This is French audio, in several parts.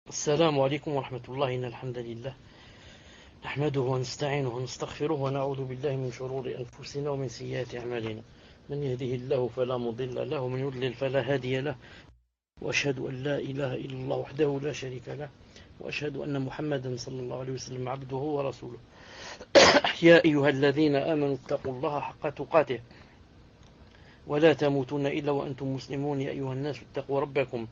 السلام عليكم ورحمة الله. إن الحمد لله نحمده ونستعينه ونستغفره ونعوذ بالله من شرور أنفسنا ومن سيئات أعمالنا. من يهده الله فلا مضل له ومن يضلل فلا هادي له، وأشهد أن لا إله إلا الله وحده لا شريك له، وأشهد أن محمدا صلى الله عليه وسلم عبده ورسوله. يا أيها الذين آمنوا اتقوا الله حق تقاته ولا تموتن إلا وأنتم مسلمون. يا أيها الناس اتقوا ربكم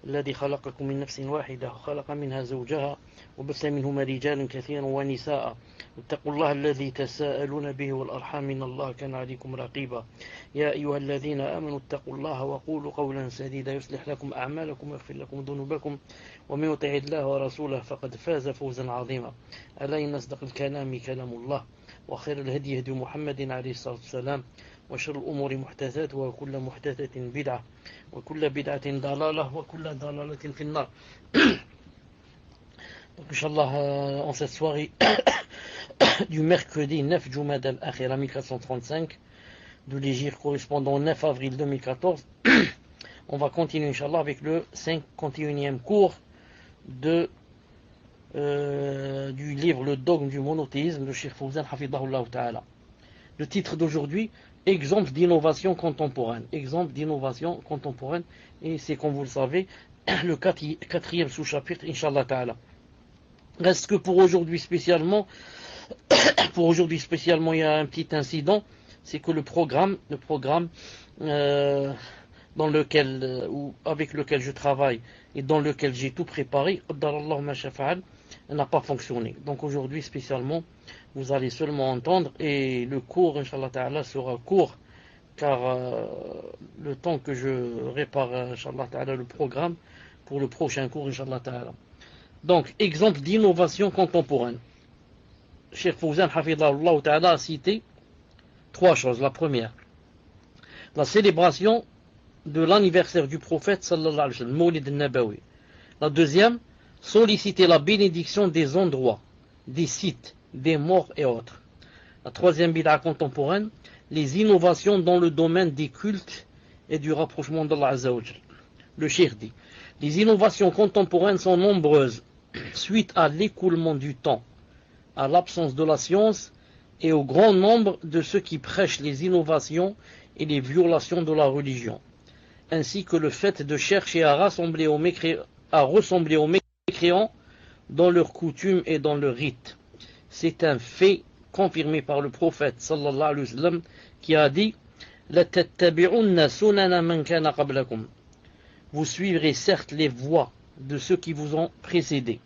الذي خلقكم من نفس واحدة وخلق منها زوجها وبث منهما رجالا كثيرا ونساء. اتقوا الله الذي تساءلون به والأرحام إن الله كان عليكم رقيبا. يا أيها الذين آمنوا اتقوا الله وقولوا قولا سديدا يصلح لكم أعمالكم ويغفر لكم ذنوبكم، ومن يطع الله ورسوله فقد فاز فوزا عظيما. ألا إن أصدق الكلام كلام الله، وخير الهدي هدي محمد عليه الصلاة والسلام، وشر الأمور محدثاتها وكل محدثة بدعة وكل بدعة ضلالة وكل ضلالة في النار. Donc, Inch'Allah, en cette soirée du mercredi 9 Jumad al-Akhira 1435 de l'Hégire correspondant au 9 avril 2014, on va continuer Inch'Allah avec le 51e cours du livre Le dogme du monothéisme de Cheikh Fawzan Hafidahullah Ta'ala. Le titre d'aujourd'hui, exemple d'innovation contemporaine. Exemple d'innovation contemporaine, et c'est, comme vous le savez, le quatrième sous-chapitre, Inch'Allah Ta'ala. Reste que pour aujourd'hui spécialement, il y a un petit incident, c'est que le programme avec lequel je travaille et dans lequel j'ai tout préparé, n'a pas fonctionné. Donc aujourd'hui spécialement, vous allez seulement entendre, et le cours, Inch'Allah Ta'ala, sera court, car le temps que je répare, Inch'Allah Ta'ala, le programme pour le prochain cours, Inch'Allah Ta'ala. Donc, exemple d'innovation contemporaine. Cheikh Fawzan Hafidahullah Ta'ala a cité trois choses. La première, la célébration de l'anniversaire du prophète sallallahu alayhi wa sallam, Mawlid al-Nabawi. La deuxième, solliciter la bénédiction des endroits, des sites, des morts et autres. La troisième bid'a contemporaine, les innovations dans le domaine des cultes et du rapprochement d'Allah Azza wa Jal. Le cheikh dit, les innovations contemporaines sont nombreuses suite à l'écoulement du temps, à l'absence de la science et au grand nombre de ceux qui prêchent les innovations et les violations de la religion, ainsi que le fait de chercher à ressembler aux mécréants dans leurs coutumes et dans leurs rites. C'est un fait confirmé par le prophète sallallahu alayhi wa sallam qui a dit la tattabi'unna sunana man kana qablakum. Vous suivrez certes les voies de ceux qui vous ont précédés.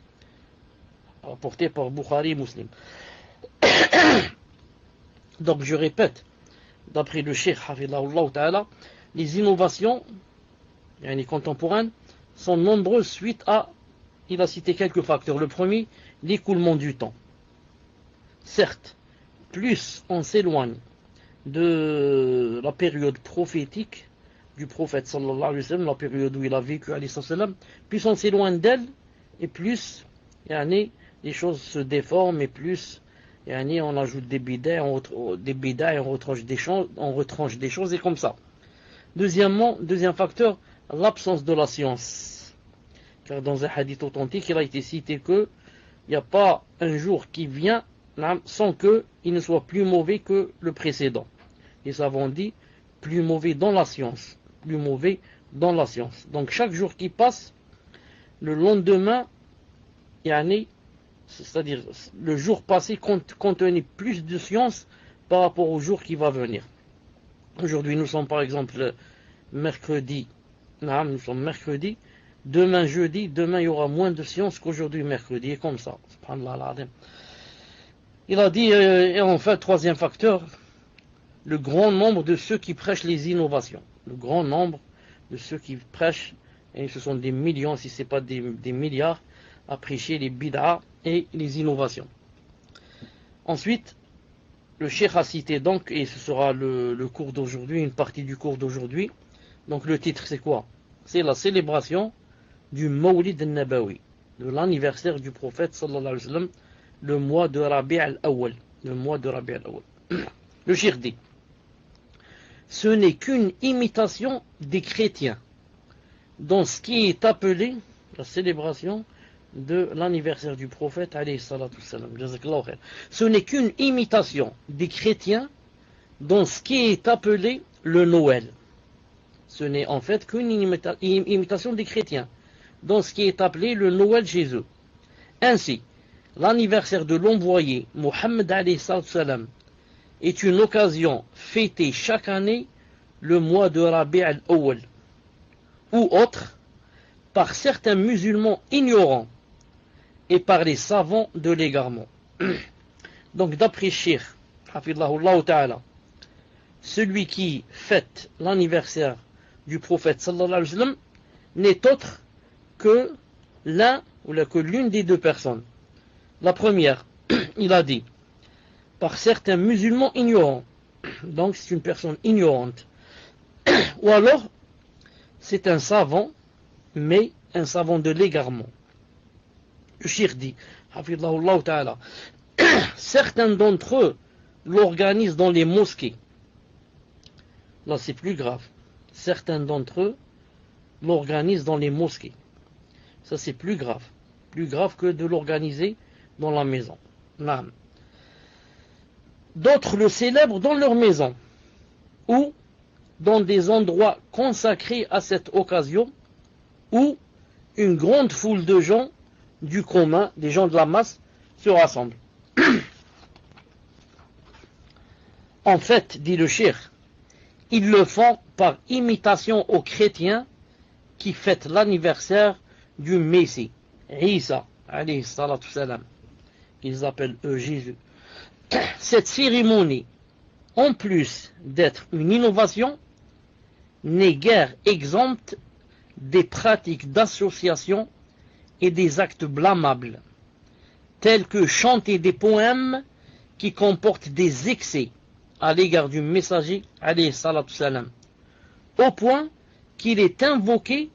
Rapporté par Bukhari et Muslim. Donc je répète, d'après le Cheikh Hafidahullah Ta'ala, les innovations contemporaines sont nombreuses suite à, il a cité quelques facteurs. Le premier, l'écoulement du temps. Certes, plus on s'éloigne de la période prophétique du prophète sallallahu alayhi wa sallam, la période où il a vécu alayhi sallam, plus on s'éloigne d'elle, et plus les choses se déforment, et plus on ajoute des bid'ah, on retranche des choses, et comme ça. Deuxième facteur, l'absence de la science. Car dans un hadith authentique, il a été cité que il n'y a pas un jour qui vient sans qu'il ne soit plus mauvais que le précédent. Les savants disent plus mauvais dans la science. Plus mauvais dans la science. Donc chaque jour qui passe, le lendemain, c'est-à-dire le jour passé contenait plus de science par rapport au jour qui va venir. Aujourd'hui nous sommes par exemple mercredi. Nous sommes mercredi. Demain jeudi, demain il y aura moins de science qu'aujourd'hui mercredi. Et comme ça. Il a dit, et enfin, troisième facteur, le grand nombre de ceux qui prêchent les innovations. Le grand nombre de ceux qui prêchent, et ce sont des millions, si ce n'est pas des milliards, à prêcher les bid'ah et les innovations. Ensuite, le cheikh a cité donc, et ce sera le cours d'aujourd'hui, une partie du cours d'aujourd'hui. Donc le titre c'est quoi? C'est la célébration du Mawlid al-Nabawi, de l'anniversaire du prophète sallallahu alayhi wa sallam, le mois de Rabi' al-Awwal. Le cheikh dit, ce n'est qu'une imitation des chrétiens dans ce qui est appelé la célébration de l'anniversaire du prophète, alayhi salatu wassalam. Jazakallahu khair. Ce n'est qu'une imitation des chrétiens dans ce qui est appelé le Noël. Ce n'est en fait qu'une imitation des chrétiens dans ce qui est appelé le Noël chez eux. Ainsi, l'anniversaire de l'envoyé Mohammed alayhi salatu wassalam est une occasion fêtée chaque année le mois de Rabi' al-Awwal ou autre par certains musulmans ignorants et par les savants de l'égarement. Donc d'après Cheikh Hafidhahullah Ta'ala, celui qui fête l'anniversaire du prophète sallallahu alayhi wa sallam n'est autre que l'une des deux personnes. La première, il a dit, par certains musulmans ignorants. Donc c'est une personne ignorante. Ou alors, c'est un savant, mais un savant de l'égarement. Le cheikh dit, Hafidhahullah Ta'ala, certains d'entre eux l'organisent dans les mosquées. Là, c'est plus grave. Certains d'entre eux l'organisent dans les mosquées. Ça, c'est plus grave. Plus grave que de l'organiser dans la maison. D'autres le célèbrent dans leur maison ou dans des endroits consacrés à cette occasion où une grande foule de gens du commun, des gens de la masse, se rassemblent. En fait, dit le cheikh, ils le font par imitation aux chrétiens qui fêtent l'anniversaire du Messie, Isa, alayhi salatu salam, qu'ils appellent eux Jésus. Cette cérémonie, en plus d'être une innovation, n'est guère exempte des pratiques d'association et des actes blâmables, tels que chanter des poèmes qui comportent des excès à l'égard du messager, alayhi salatu salam, au point qu'il est invoqué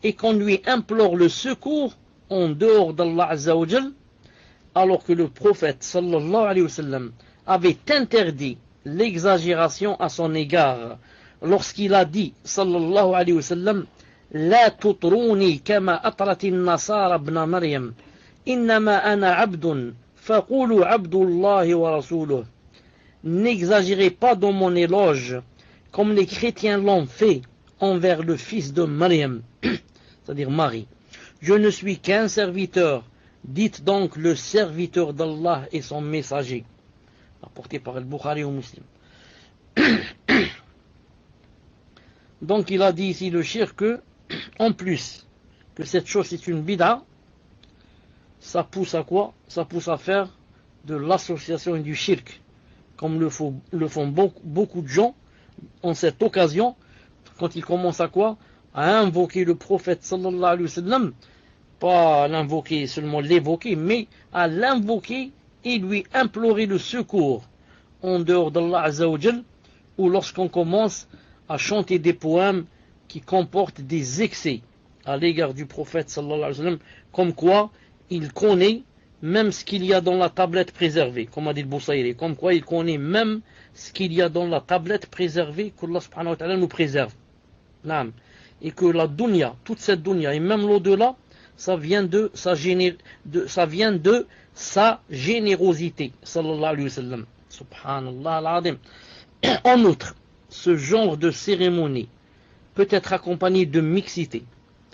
et qu'on lui implore le secours en dehors d'Allah Azza wa Jal, alors que le prophète sallallahu alayhi wa sallam avait interdit l'exagération à son égard lorsqu'il a dit sallallahu alayhi wa sallam la tutruni kama atratin nasara ibn Maryam innama ana abdun faqulu abdullahi wa rasuluh. N'exagérez pas dans mon éloge comme les chrétiens l'ont fait envers le fils de Maryam, c'est-à-dire Marie. Je ne suis qu'un serviteur, dites donc le serviteur d'Allah et son messager. Apporté par Al-Bukhari ou Muslim. Donc il a dit ici le cheikh que, en plus que cette chose est une bid'a, ça pousse à quoi? Ça pousse à faire de l'association et du shirk, comme le font beaucoup de gens en cette occasion, quand ils commencent à quoi? À invoquer le prophète sallallahu alayhi wa sallam, pas à l'invoquer, seulement l'évoquer, mais à l'invoquer et lui implorer le secours en dehors d'Allah Azza wa Jal, ou lorsqu'on commence à chanter des poèmes qui comportent des excès à l'égard du prophète sallallahu alayhi wa sallam, comme quoi il connaît même ce qu'il y a dans la tablette préservée, comme a dit le Boussaïri, comme quoi il connaît même ce qu'il y a dans la tablette préservée qu'Allah subhanahu wa ta'ala nous préserve. Et que la dunya, toute cette dunya, et même l'au-delà, ça vient de sa générosité, sallallahu alayhi wa sallam. Subhanallah al-azim. En outre, ce genre de cérémonie peut être accompagné de mixité.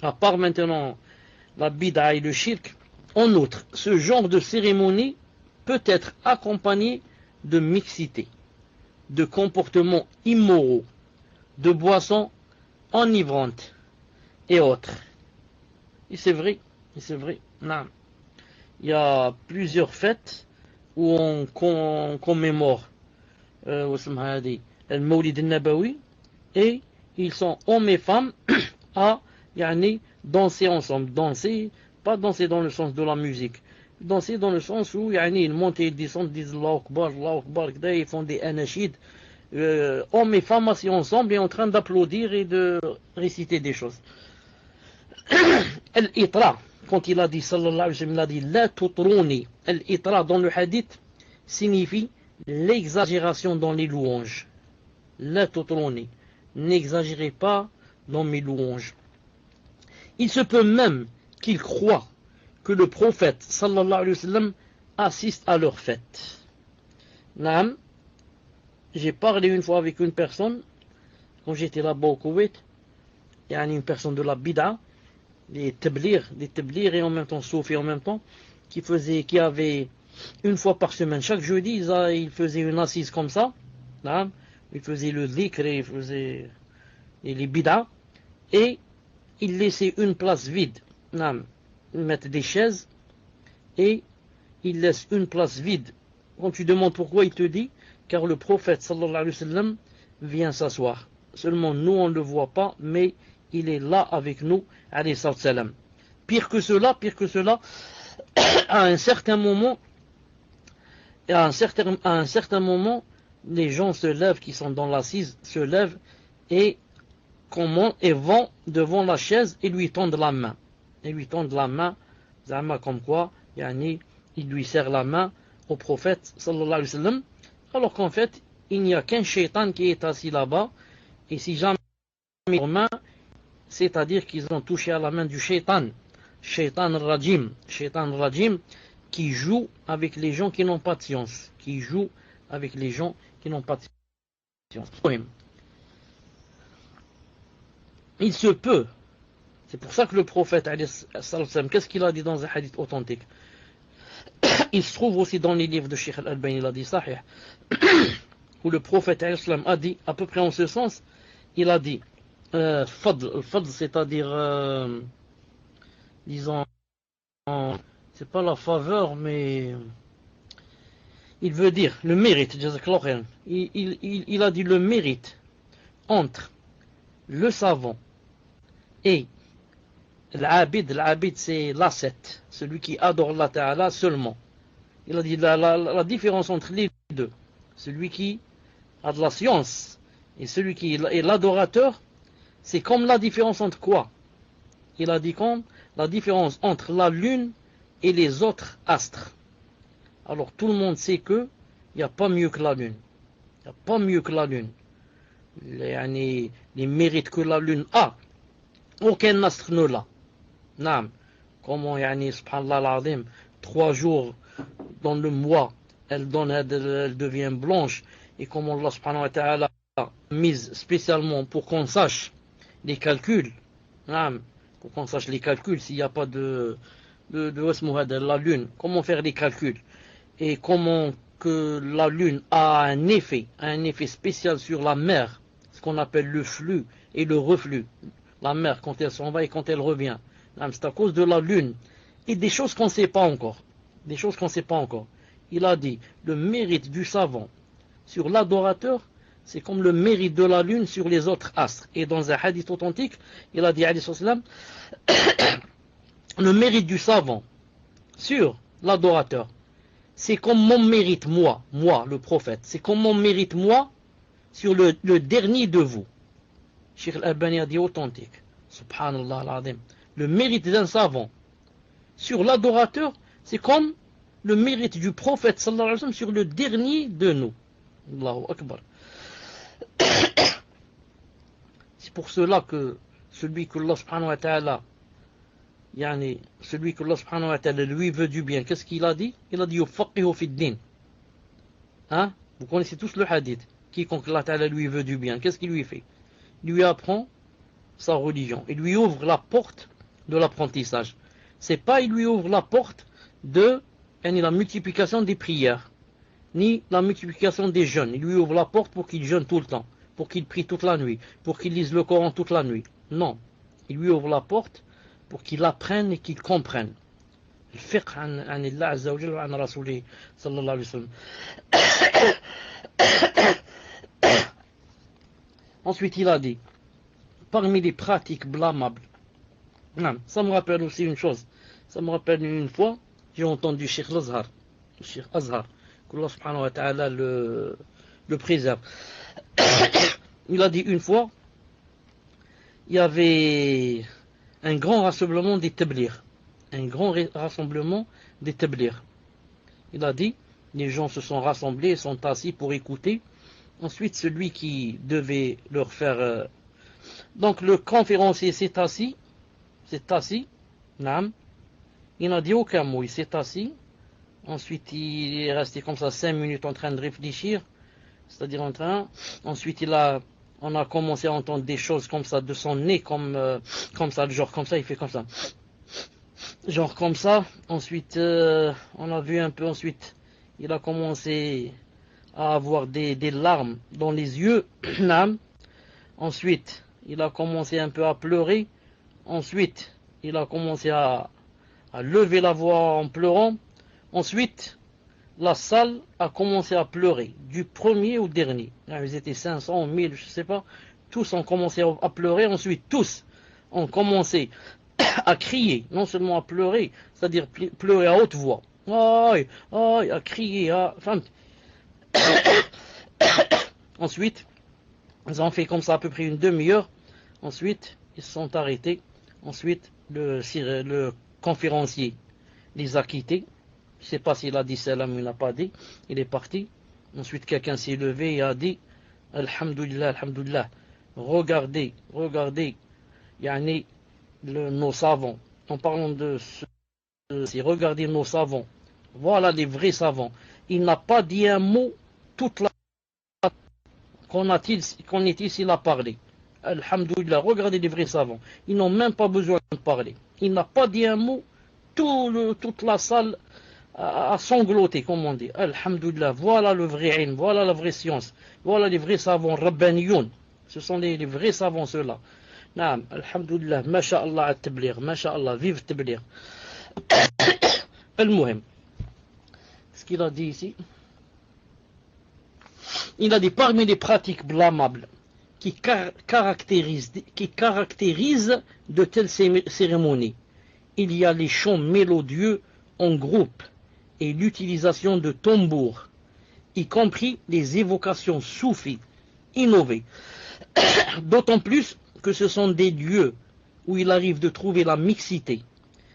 À part maintenant la bid'a et le shirk, en outre, ce genre de cérémonie peut être accompagné de mixité, de comportements immoraux, de boissons enivrantes et autres. Et c'est vrai, Non. Il y a plusieurs fêtes où on commémore le Mawlid al-Nabawi, et ils sont hommes et femmes à danser ensemble. Danser, pas danser dans le sens de la musique, danser dans le sens où ils montent et ils descendent, disent Allahu Akbar, ils font des anachid, hommes et femmes assis ensemble et en train d'applaudir et de réciter des choses. Al-Itra, quand il a dit sallallahu alayhi wa sallam, il a dit la tutruni. Al-Itra dans le hadith signifie l'exagération dans les louanges. La tutruni, n'exagérez pas dans mes louanges. Il se peut même qu'il croit que le prophète sallallahu alayhi wa sallam assiste à leur fête. Naam, j'ai parlé une fois avec une personne, quand j'étais là-bas au Koweït, il y a une personne de la bid'a, des tablirs et en même temps soufis en même temps, qui avait une fois par semaine, chaque jeudi, il faisait une assise comme ça, naam, il faisait le dhikr et il faisait les bid'a, et il laissait une place vide, naam, ils mettent des chaises, et il laisse une place vide. Quand tu demandes pourquoi, il te dit, car le prophète sallallahu alayhi wa sallam vient s'asseoir. Seulement nous on ne le voit pas, mais il est là avec nous, alayhi salam. Pire que cela, à un certain moment, les gens se lèvent, qui sont dans l'assise, se lèvent et vont devant la chaise et lui tendent la main. Zama comme quoi, yani, il lui serre la main au prophète sallallahu alayhi wa sallam, alors qu'en fait, il n'y a qu'un shaitan qui est assis là-bas, et si jamais leur main, c'est-à-dire qu'ils ont touché à la main du shaitan rajim, qui joue avec les gens qui n'ont pas de science, Il se peut, c'est pour ça que le prophète, qu'est-ce qu'il a dit dans un hadith authentique? Il se trouve aussi dans les livres de Cheikh Al-Albani, il a dit Sahih, où le prophète a dit, à peu près en ce sens, il a dit, fadl, c'est-à-dire, disons, c'est pas la faveur, mais il veut dire le mérite, il a dit le mérite entre le savant et l'abid c'est l'ascète, celui qui adore Allah Ta'ala seulement. Il a dit la différence entre les deux, celui qui a de la science et celui qui est l'adorateur, c'est comme la différence entre quoi? Il a dit comme la différence entre la lune et les autres astres. Alors tout le monde sait que il n'y a pas mieux que la lune. Les mérites que la lune a, aucun astre ne l'a. Naam. Comment, subhanallah al-azim, 3 jours dans le mois, elle devient blanche, et comment Allah subhanahu wa ta'ala a mise spécialement pour qu'on sache les calculs, pour qu'on sache les calculs, s'il n'y a pas de la lune, comment faire les calculs, et comment que la lune a un effet spécial sur la mer, ce qu'on appelle le flux et le reflux, la mer quand elle s'en va et quand elle revient, c'est à cause de la lune, et des choses qu'on ne sait pas encore, il a dit, le mérite du savant sur l'adorateur, c'est comme le mérite de la lune sur les autres astres. Et dans un hadith authentique, il a dit, alayhi salam, le mérite du savant sur l'adorateur, c'est comme mon mérite, moi, le prophète, c'est comme mon mérite, moi, sur le dernier de vous. Cheikh Al-Albani a dit authentique. Subhanallah al-azim. Le mérite d'un savant sur l'adorateur, c'est comme le mérite du prophète sallallahu alayhi wa sallam sur le dernier de nous. Allahu Akbar. C'est pour cela que celui que Allah subhanahu wa ta'ala lui veut du bien, qu'est-ce qu'il a dit? Il a dit yufaqihu fi din. Vous connaissez tous le hadith. Quiconque Allah ta'ala lui veut du bien, qu'est-ce qu'il lui fait? Il lui apprend sa religion. Il lui ouvre la porte de l'apprentissage. C'est pas il lui ouvre la porte de la multiplication des prières, ni la multiplication des jeûnes. Il lui ouvre la porte pour qu'il jeûne tout le temps, pour qu'il prie toute la nuit, pour qu'il lise le Coran toute la nuit. Non. Il lui ouvre la porte pour qu'il apprenne et qu'il comprenne. Le fiqh an Allah Azza wa Jalla wa an Rasoulih sallallahu alayhi wa sallam. Ensuite, il a dit, parmi les pratiques blâmables, ça me rappelle aussi une chose. Ça me rappelle une fois, j'ai entendu Cheikh Azhar, qu'Allah subhanahu wa ta'ala le préserve. Il a dit une fois, il y avait un grand rassemblement des tablirs. Il a dit, les gens se sont rassemblés, sont assis pour écouter. Ensuite, celui qui devait leur faire... donc le conférencier s'est assis, naam, Il n'a dit aucun mot, il s'est assis. Ensuite, il est resté comme ça 5 minutes en train de réfléchir. C'est-à-dire en train. Ensuite, on a commencé à entendre des choses comme ça de son nez, comme ça, genre comme ça, il fait comme ça. Genre comme ça. Ensuite, on a vu un peu, ensuite, il a commencé à avoir des larmes dans les yeux. Ensuite, il a commencé un peu à pleurer. Ensuite, il a commencé à lever la voix en pleurant. Ensuite, la salle a commencé à pleurer, du premier au dernier. Ils étaient 500 ou 1000, je ne sais pas. Tous ont commencé à pleurer. Ensuite, tous ont commencé à crier, non seulement à pleurer, c'est-à-dire pleurer à haute voix. Aïe, aïe, à crier, enfin. Ensuite, ils ont fait comme ça à peu près une demi-heure. Ensuite, ils se sont arrêtés. Ensuite, le conférencier les a quittés. Je ne sais pas s'il a dit salam ou il n'a pas dit. Il est parti. Ensuite, quelqu'un s'est levé et a dit Alhamdulillah, Alhamdulillah. Regardez, yani, nos savants. En parlant de regardez nos savants. Voilà les vrais savants. Il n'a pas dit un mot toute la qu'on est ici à parler. Alhamdulillah, regardez les vrais savants. Ils n'ont même pas besoin de parler. Il n'a pas dit un mot. Toute la salle a sangloté, comme on dit. Alhamdulillah, voilà le vrai ilm, voilà la vraie science. Voilà les vrais savants, Rabbaniyoun. Ce sont les vrais savants, ceux-là. Naam, alhamdulillah, masha'Allah at-tablir, masha'Allah, vive tablir. Al-Muhim. Ce qu'il a dit ici, il a dit parmi les pratiques blâmables qui caractérisent de telles cérémonies, il y a les chants mélodieux en groupe et l'utilisation de tambours, y compris les évocations soufis innovées. D'autant plus que ce sont des lieux où il arrive de trouver la mixité,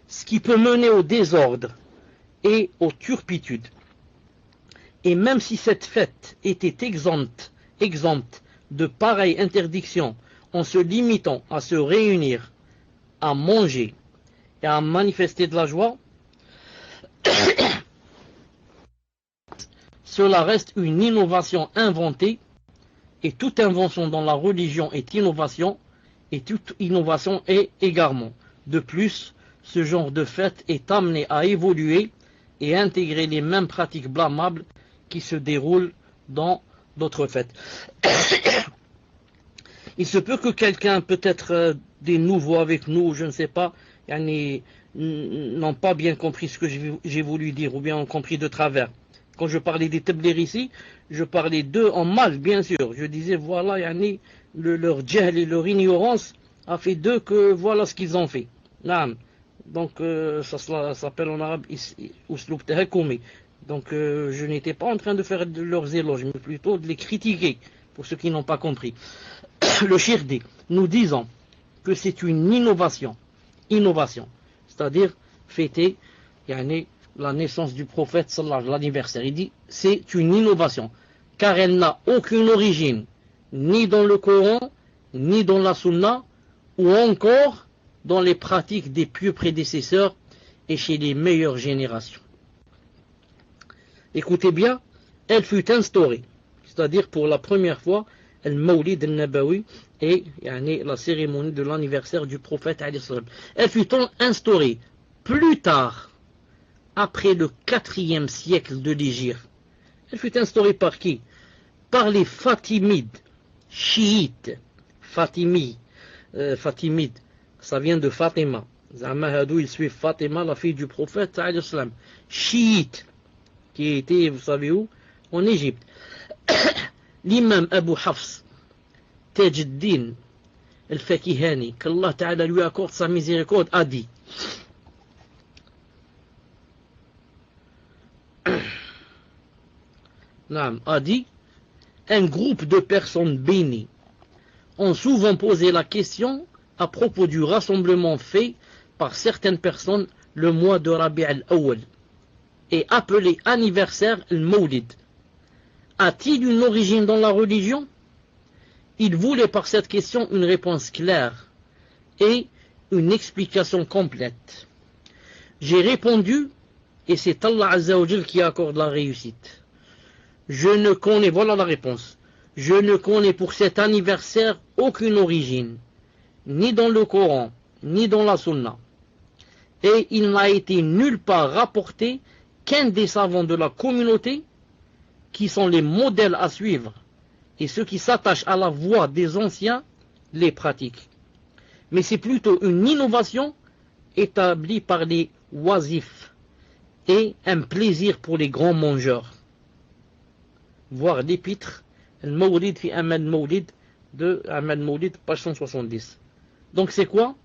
ce qui peut mener au désordre et aux turpitudes. Et même si cette fête était exempte de pareilles interdictions, en se limitant à se réunir, à manger et à manifester de la joie, cela reste une innovation inventée, et toute invention dans la religion est innovation, et toute innovation est égarement. De plus, ce genre de fête est amené à évoluer et intégrer les mêmes pratiques blâmables qui se déroulent dans d'autres fêtes. Il se peut que quelqu'un, peut-être des nouveaux avec nous, je ne sais pas, n'ont pas bien compris ce que j'ai voulu dire, ou bien ont compris de travers. Quand je parlais des tablir ici, je parlais d'eux en mal, bien sûr. Je disais, voilà, leur jahl et leur ignorance a fait d'eux que voilà ce qu'ils ont fait. Donc, ça s'appelle en arabe usloub tahakoumi. Donc, je n'étais pas en train de faire de leurs éloges, mais plutôt de les critiquer, pour ceux qui n'ont pas compris. Le shirdi, nous disons que c'est une innovation, c'est-à-dire fêter la naissance du prophète, l'anniversaire. Il dit c'est une innovation, car elle n'a aucune origine, ni dans le Coran, ni dans la Sunna, ou encore dans les pratiques des pieux prédécesseurs et chez les meilleures générations. Écoutez bien, elle fut instaurée, c'est-à-dire pour la première fois, le Mawlid al-Nabawi et la cérémonie de l'anniversaire du prophète. Elle fut instaurée plus tard, après le 4e siècle de l'Hégire. Elle fut instaurée par qui? Par les Fatimides, chiites. Fatimides, ça vient de Fatima. Zahmahadou, ils suivent Fatima, la fille du prophète, chiite, qui était, vous savez où? En Égypte. L'imam Abu Hafs, Taj al-Din al-Fakihani, qu'Allah Ta'ala lui accorde sa miséricorde, a dit un groupe de personnes bénies ont souvent posé la question à propos du rassemblement fait par certaines personnes le mois de Rabi' al-Awwal et appelé anniversaire al-Mawlid. A-t-il une origine dans la religion? Il voulait par cette question une réponse claire et une explication complète. J'ai répondu, et c'est Allah Azza wa Jal qui accorde la réussite. Je ne connais, voilà la réponse. Je ne connais pour cet anniversaire aucune origine, ni dans le Coran, ni dans la Sunna. Et il n'a été nulle part rapporté qu'un des savants de la communauté, qui sont les modèles à suivre, et ceux qui s'attachent à la voie des anciens, les pratiquent. Mais c'est plutôt une innovation établie par les oisifs et un plaisir pour les grands mangeurs. Voir l'épître Al-Mawlid fi Ahmad Mawlid de Ahmad Mawlid, page 170. Donc c'est quoi?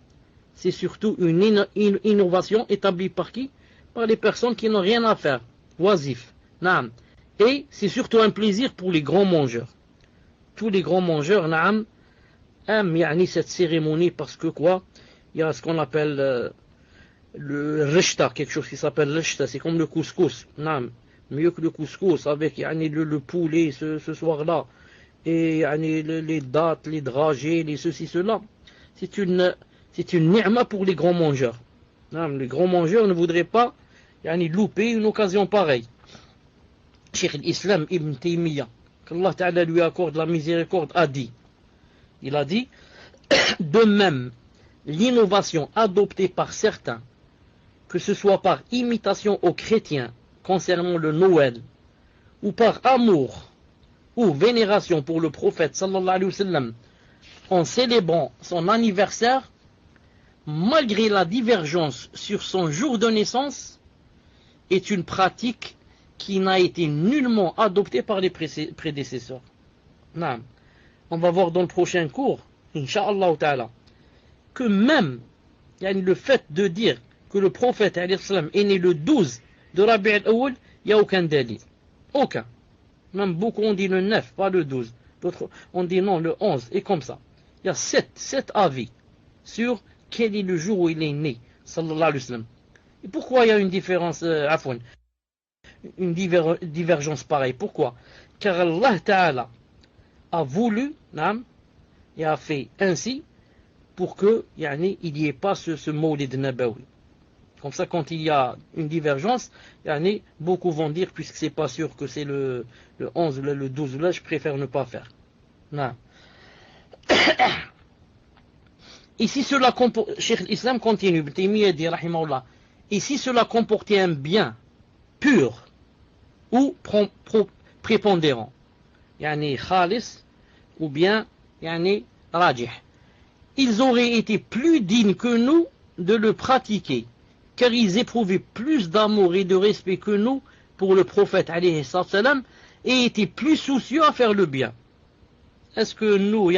C'est surtout une innovation établie par qui? Par les personnes qui n'ont rien à faire. Oisifs. Naam. Et c'est surtout un plaisir pour les grands mangeurs. Tous les grands mangeurs, naam, aiment cette cérémonie parce que quoi? Il y a ce qu'on appelle le rishta, quelque chose qui s'appelle rishta, c'est comme le couscous. Naam. Mieux que le couscous, avec le poulet ce soir-là, et les dattes, les dragées, les ceci, cela. C'est une ni'ma pour les grands mangeurs. Naam. Les grands mangeurs ne voudraient pas louper une occasion pareille. Cheikh l'Islam Ibn Taymiyyah, qu'Allah Ta'ala lui accorde la miséricorde, a dit, il a dit, de même, l'innovation adoptée par certains, que ce soit par imitation aux chrétiens concernant le Noël, ou par amour ou vénération pour le prophète sallallahu alayhi wa sallam, en célébrant son anniversaire, malgré la divergence sur son jour de naissance, est une pratique qui n'a été nullement adoptée par les prédécesseurs. Non. On va voir dans le prochain cours, Inch'Allah Ta'ala, que même le fait de dire que le prophète est né le 12 de Rabi' al-Awwal, il n'y a aucun délit. Aucun. Même beaucoup on dit le 9, pas le 12. D'autres on dit non, le 11, et comme ça. Il y a 7 avis sur quel est le jour où il est né, sallallahu alayhi wa sallam. Et pourquoi il y a une différence, une divergence pareille? Pourquoi? Car Allah Ta'ala a voulu, et a fait ainsi, pour que il n'y ait pas ce Mawlid Nabawi. Comme ça, quand il y a une divergence, beaucoup vont dire, puisque c'est pas sûr que c'est le 11 ou le 12, là, je préfère ne pas faire. Non. Ici, cela comporte, Cheikh l'Islam continue, ici, cela comportait un bien pur ou prépondérant, khalis, ou bien rajih. Ils auraient été plus dignes que nous de le pratiquer, car ils éprouvaient plus d'amour et de respect que nous pour le prophète alayhi salam, et étaient plus soucieux à faire le bien. Est-ce que nous,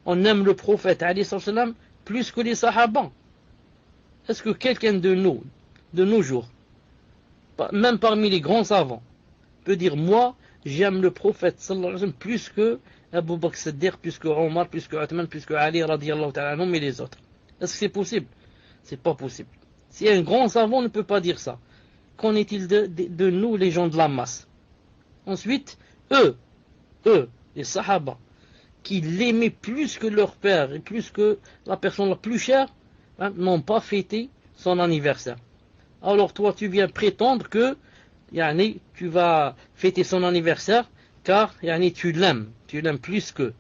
on aime le prophète alayhi salam plus que les sahaba? Est-ce que quelqu'un de nous, de nos jours, même parmi les grands savants, peut dire, moi, j'aime le prophète sallallahu alayhi wa sallam plus que Abu Bakr Siddiq, plus que Omar, plus que Uthman, plus que Ali radiyallahu ta'ala anhum, mais les autres? Est-ce que c'est possible? C'est pas possible. Si un grand savant ne peut pas dire ça, qu'en est-il de nous, les gens de la masse? Ensuite, eux, les sahaba, qui l'aimaient plus que leur père et plus que la personne la plus chère, n'ont pas fêté son anniversaire. Alors toi, tu viens prétendre que tu vas fêter son anniversaire car tu l'aimes plus que.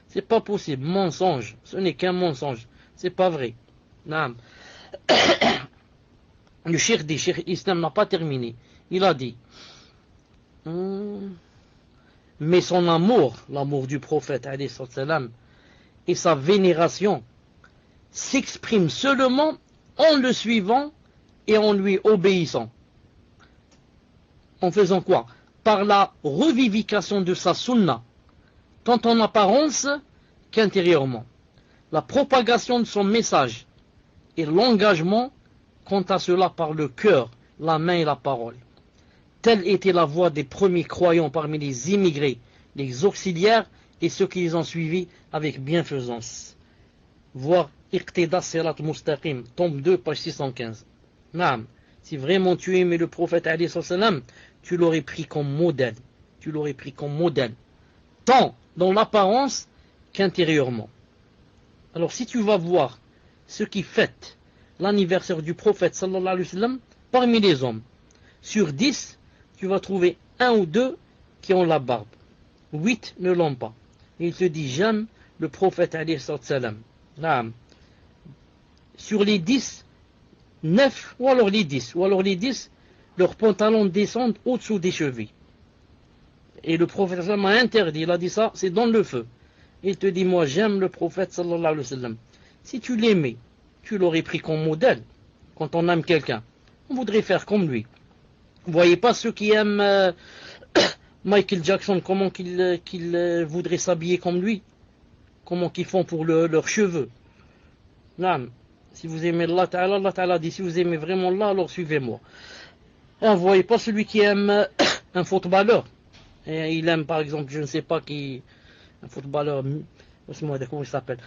C'est pas possible, mensonge, ce n'est qu'un mensonge, c'est pas vrai. Non. Le Cheikh Islam n'a pas terminé. Il a dit, mais son amour, l'amour du prophète alayhi salam, et sa vénération s'expriment seulement en le suivant et en lui obéissant. En faisant quoi? Par la revivification de sa sunna, tant en apparence qu'intérieurement. La propagation de son message et l'engagement quant à cela par le cœur, la main et la parole. Telle était la voie des premiers croyants parmi les immigrés, les auxiliaires et ceux qui les ont suivis avec bienfaisance. Voir Iqtida Sirat Mustaqim, tome 2, page 615. Naam, si vraiment tu aimais le prophète alayhi salam, tu l'aurais pris comme modèle. Tu l'aurais pris comme modèle. Tant dans l'apparence qu'intérieurement. Alors si tu vas voir ceux qui fêtent l'anniversaire du prophète sallallahu alayhi wa sallam parmi les hommes. Sur 10, tu vas trouver 1 ou 2 qui ont la barbe. 8 ne l'ont pas. Et il te dit, j'aime le prophète alayhi salam. Sur les 10, 9, ou alors les 10, leurs pantalons descendent au-dessous des chevilles. Et le prophète sallam a interdit, il a dit ça, c'est dans le feu. Il te dit, moi j'aime le prophète sallallahu alayhi wa sallam. Si tu l'aimais, tu l'aurais pris comme modèle. Quand on aime quelqu'un, on voudrait faire comme lui. Vous voyez pas ceux qui aiment Michael Jackson, comment qu'ils voudraient s'habiller comme lui, comment qu'ils font pour leurs cheveux. Non. Si vous aimez Allah Ta'ala dit, si vous aimez vraiment Allah, alors suivez-moi. Et vous voyez pas celui qui aime un footballeur. Et il aime par exemple, je ne sais pas qui, un footballeur, comment il s'appelle,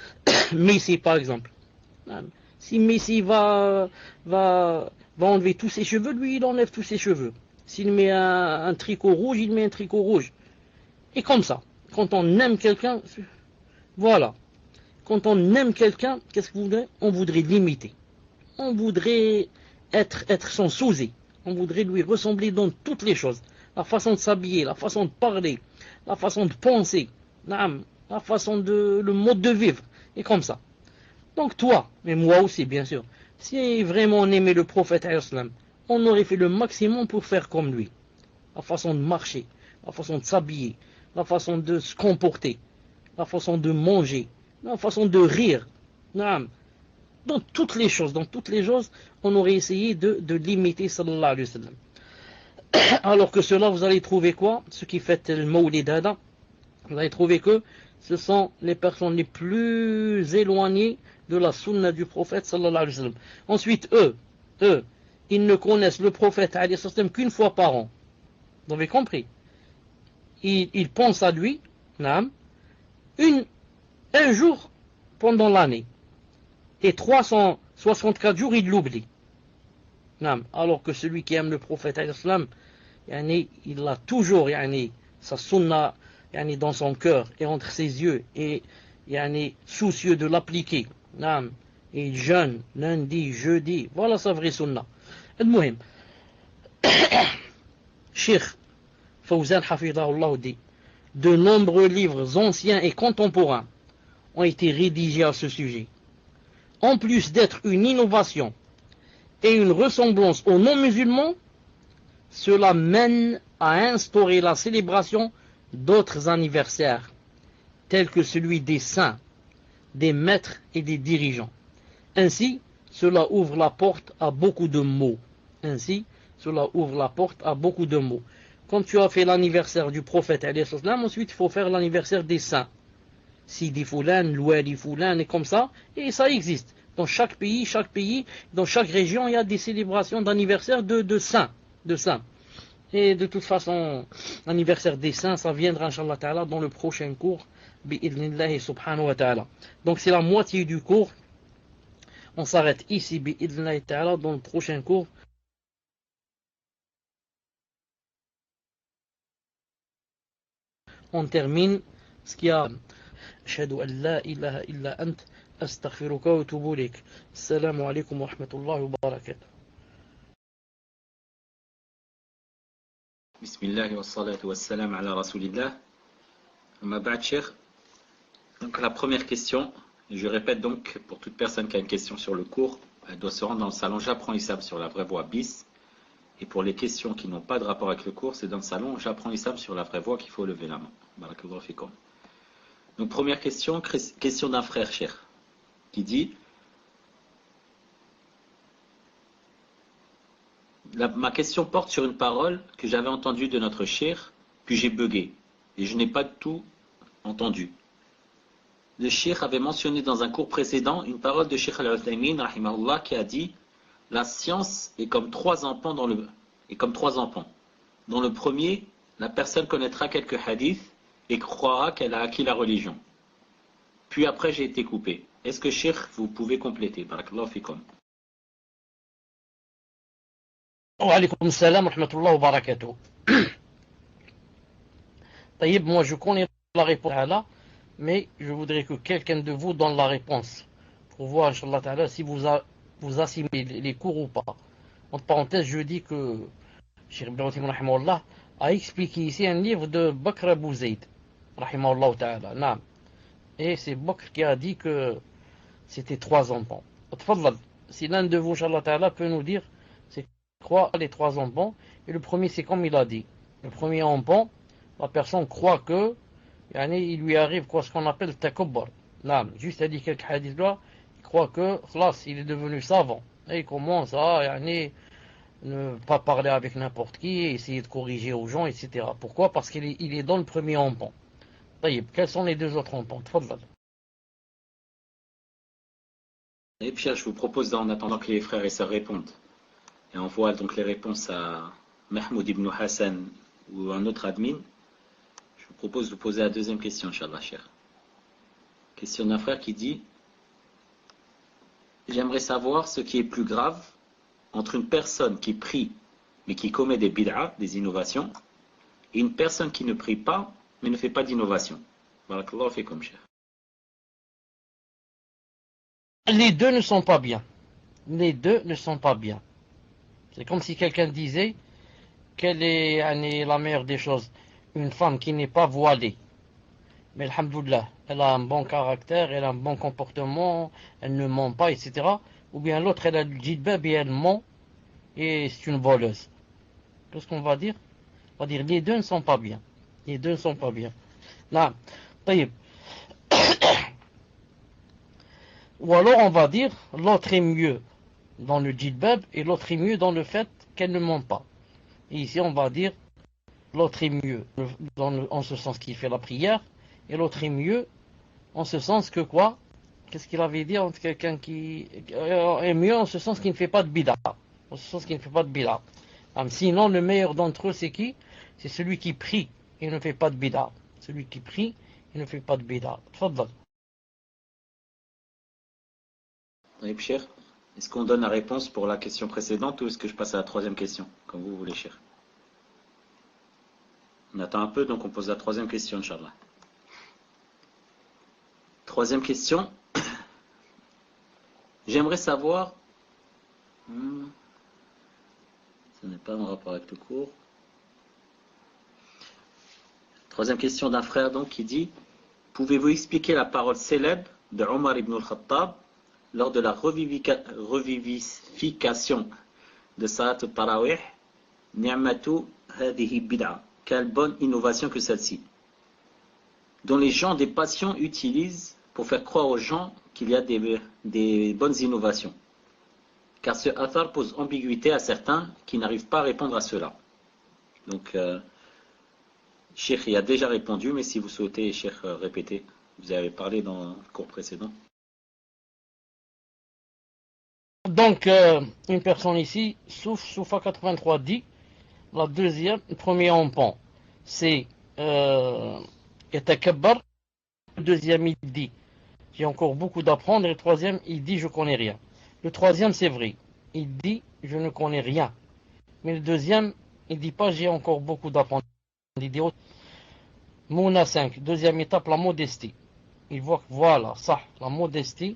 Messi par exemple. Si Messi va enlever tous ses cheveux, lui il enlève tous ses cheveux. S'il met un tricot rouge, il met un tricot rouge. Et comme ça, quand on aime quelqu'un, voilà. Quand on aime quelqu'un, qu'est-ce qu'on voudrait? On voudrait l'imiter. On voudrait être son sosie. On voudrait lui ressembler dans toutes les choses. La façon de s'habiller, la façon de parler, la façon de penser, la façon le mode de vivre. Et comme ça. Donc toi, et moi aussi bien sûr, si vraiment on aimait le prophète islam, on aurait fait le maximum pour faire comme lui. La façon de marcher, la façon de s'habiller, la façon de se comporter, la façon de manger, la façon de rire. Dans toutes les choses, on aurait essayé de l'imiter sallallahu alayhi wa sallam. Alors que cela, vous allez trouver quoi? Ceux qui fêtent le Mawlid Hada, vous allez trouver que ce sont les personnes les plus éloignées de la sunna du prophète sallallahu alayhi wa sallam. Ensuite, eux, ils ne connaissent le prophète alayhi wa sallam qu'une fois par an. Vous avez compris? Ils pensent à lui, un jour pendant l'année. Et 364 jours, ils l'oublient. Alors que celui qui aime le prophète alayhi wa sallam, il a toujours sa sunna dans son cœur et entre ses yeux et soucieux de l'appliquer. Et il jeûne lundi, jeudi, voilà sa vraie sunna. المهم Cheikh Fawzan Hafidahullah dit, de nombreux livres anciens et contemporains ont été rédigés à ce sujet. En plus d'être une innovation et une ressemblance aux non-musulmans, cela mène à instaurer la célébration d'autres anniversaires, tels que celui des saints, des maîtres et des dirigeants. Ainsi, cela ouvre la porte à beaucoup de maux. Quand tu as fait l'anniversaire du prophète, ensuite il faut faire l'anniversaire des saints. Sidi Foulan, Louali Foulan, et comme ça, et ça existe. Dans chaque pays, dans chaque région, il y a des célébrations d'anniversaire de saints. Et de toute façon, l'anniversaire des saints, ça viendra, Inch'Allah Ta'ala, dans le prochain cours, bi'idnillahi subhanahu wa ta'ala. Donc c'est la moitié du cours. On s'arrête ici, bi'idnillahi ta'ala, dans le prochain cours. On termine ce qu'il y a. Ashhadu an la ilaha illa ant, astaghfiruka wa atubu ilayk. Assalamu alaykum wa rahmatullahi wa barakatuh. Bismillah wa salatu wa salam ala rasulillah. Ma ba'd cheikh. Donc la première question, je répète donc pour toute personne qui a une question sur le cours, elle doit se rendre dans le salon J'apprends l'islam sur la vraie voie bis. Et pour les questions qui n'ont pas de rapport avec le cours, c'est dans le salon J'apprends l'islam sur la vraie voie qu'il faut lever la main. Barakallahu fikum. Donc première question, question d'un frère cheikh qui dit ma question porte sur une parole que j'avais entendue de notre cheikh, puis j'ai bugué et je n'ai pas tout entendu. Le cheikh avait mentionné dans un cours précédent une parole de Cheikh Al-Uthaymin rahimahullah qui a dit la science est comme trois enfants dans le premier, la personne connaîtra quelques hadiths et croira qu'elle a acquis la religion. Puis après j'ai été coupé. Est-ce que cheikh vous pouvez compléter? Barakallahu fikum. Wa alaykum salam wa rahmatullahi wa barakatuh. Taïb, moi je connais la réponse là, mais je voudrais que quelqu'un de vous donne la réponse pour voir, Inch'Allah Ta'ala, si vous vous assimilez les cours ou pas. Entre parenthèses, je dis que Cheikh Ibn Uthaymin rahimahullah a expliqué ici un livre de Bakr Abu Zayd rahimahullah ta'ala. Naam. Et c'est Bakr qui a dit que c'était 3 enfants. Tfadlal, si l'un de vous, Inch'Allah ta'ala, peut nous dire c'est quoi les 3 enfants. Et le premier, c'est comme il a dit. Le premier enfant, la personne croit que il lui arrive quoi, ce qu'on appelle takabbar. Naam. Juste à dire quelques hadiths là, il croit que khlas, il est devenu savant. Et il commence à ne pas parler avec n'importe qui, essayer de corriger aux gens, etc. Pourquoi? Parce qu'il est dans le premier enfant. Taïb, quels sont les 2 autres enfants? Tfadlal. Et Pierre, je vous propose, en attendant que les frères et sœurs répondent, et on voit donc les réponses à Mahmoud ibn Hassan ou un autre admin, je vous propose de vous poser la deuxième question, Inch'Allah, cher. Question d'un frère qui dit: j'aimerais savoir ce qui est plus grave entre une personne qui prie mais qui commet des bid'a, des innovations, et une personne qui ne prie pas mais ne fait pas d'innovation. Barakallahu fikum, cher. Les 2 ne sont pas bien. Les 2 ne sont pas bien. C'est comme si quelqu'un disait quelle est la meilleure des choses. Une femme qui n'est pas voilée. Mais alhamdoulilah, elle a un bon caractère, elle a un bon comportement, elle ne ment pas, etc. Ou bien l'autre, elle a le djilbab et elle ment, et c'est une voleuse. Qu'est-ce qu'on va dire? On va dire les 2 ne sont pas bien. Les 2 ne sont pas bien. Là, taïb. Ou alors on va dire l'autre est mieux dans le djilbab et l'autre est mieux dans le fait qu'elle ne ment pas. Et ici on va dire l'autre est mieux en ce sens qu'il fait la prière et l'autre est mieux en ce sens que quoi? Qu'est-ce qu'il avait dit entre quelqu'un qui est mieux en ce sens qu'il ne fait pas de bid'a. En ce sens qu'il ne fait pas de bid'a. Sinon le meilleur d'entre eux c'est qui? C'est celui qui prie et ne fait pas de bid'a. Celui qui prie et ne fait pas de bid'a. Tfadlal. Oui, cher. Est-ce qu'on donne la réponse pour la question précédente ou est-ce que je passe à la 3e question? Comme vous voulez, cher. On attend un peu, donc on pose la 3e question, Inch'Allah. 3e question. J'aimerais savoir... Ce n'est pas en rapport avec le cours. 3e question d'un frère donc qui dit: pouvez-vous expliquer la parole célèbre de Omar ibn al-Khattab lors de la revivification de Salat al-Tarawih? Ni'matu hadihi bid'a. Quelle bonne innovation que celle-ci, dont les gens des passions utilisent pour faire croire aux gens qu'il y a des bonnes innovations. Car ce athar pose ambiguïté à certains qui n'arrivent pas à répondre à cela. Donc, Cheikh y a déjà répondu, mais si vous souhaitez, Cheikh, répéter, vous avez parlé dans le cours précédent. Donc, une personne ici, Soufa 83 dit, le premier enfant, c'est Yatakabbar. Le deuxième, il dit, j'ai encore beaucoup d'apprendre. Et le troisième, il dit, je connais rien. Le troisième, c'est vrai. Il dit, je ne connais rien. Mais le deuxième, il dit pas, j'ai encore beaucoup d'apprendre. Il dit, Mouna 5, deuxième étape, la modestie. Il voit que voilà, ça, la modestie,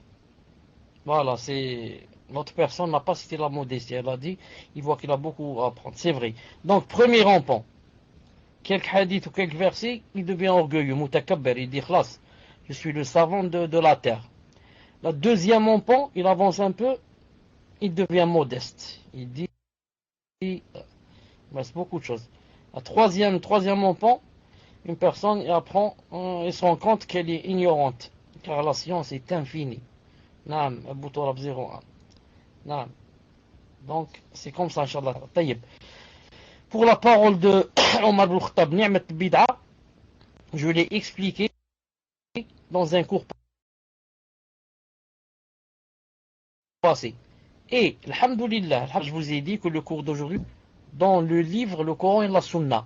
voilà, c'est... L'autre personne n'a pas cité la modestie. Elle a dit, il voit qu'il a beaucoup à apprendre. C'est vrai. Donc, premier enfant, quelques hadiths ou quelques versets, il devient orgueilleux, mutakabber. Il dit, khlas, je suis le savant de la terre. Le deuxième enfant, il avance un peu, il devient modeste. Il dit, il reste beaucoup de choses. Le troisième enfant, une personne il apprend, il se rend compte qu'elle est ignorante, car la science est infinie. Naam, Abu Turab 01. Naam. Donc, c'est comme ça, Inch'Allah. Taïb. Pour la parole de Omar ibn Khattab, Ni'mat al-Bid'a, je l'ai expliqué dans un cours passé. Et, alhamdoulilah, je vous ai dit que le cours d'aujourd'hui, dans le livre, le Coran et la Sunna,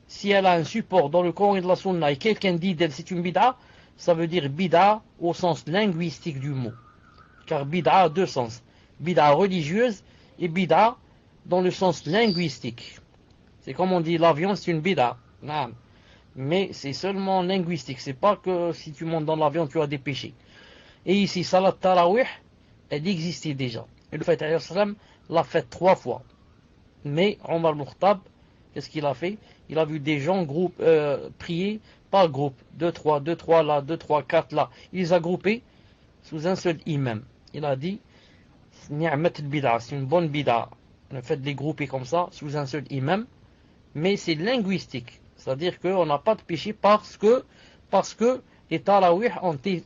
si elle a un support dans le Coran et de la Sunna et quelqu'un dit d'elle c'est une bid'a, ça veut dire bid'a au sens linguistique du mot. Car bid'a a 2 sens. Bid'a religieuse et bid'a dans le sens linguistique. C'est comme on dit l'avion c'est une bid'a. Non. Mais c'est seulement linguistique. C'est pas que si tu montes dans l'avion tu as des péchés. Et ici, salat tarawih, elle existait déjà. Et le prophète alayhi salam l'a fait 3 fois. Mais Omar ibn Khattab, qu'est-ce qu'il a fait? Il a vu des gens prier par groupe. 2, 3, 2, 3 là, 2, 3, 4 là. Il les a groupés sous un seul imam. Il a dit, c'est une bonne bid'a. Le fait de les grouper comme ça, sous un seul imam. Mais c'est linguistique. C'est-à-dire qu'on n'a pas de péché parce que les tarawih ont été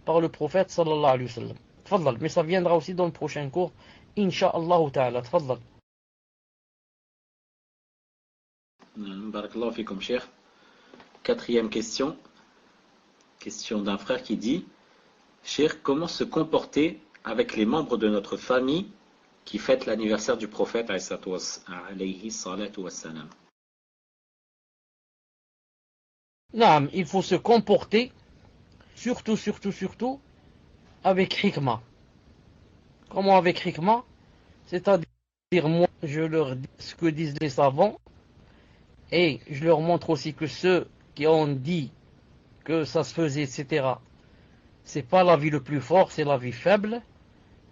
par le prophète sallallahu alayhi wa sallam. Tfadlal. Mais ça viendra aussi dans le prochain cours. Inch'Allah ta'ala. Tfadlal. Barakallahu fikum, cher. 4e question. Question d'un frère qui dit: Cher, comment se comporter avec les membres de notre famille qui fêtent l'anniversaire du prophète alayhi salatu wassalam? Naam, il faut se comporter surtout avec hikmah. Comment avec hikmah? C'est-à-dire, moi, je leur dis ce que disent les savants et je leur montre aussi que ceux qui ont dit que ça se faisait, etc., c'est pas l'avis le plus fort, c'est l'avis faible,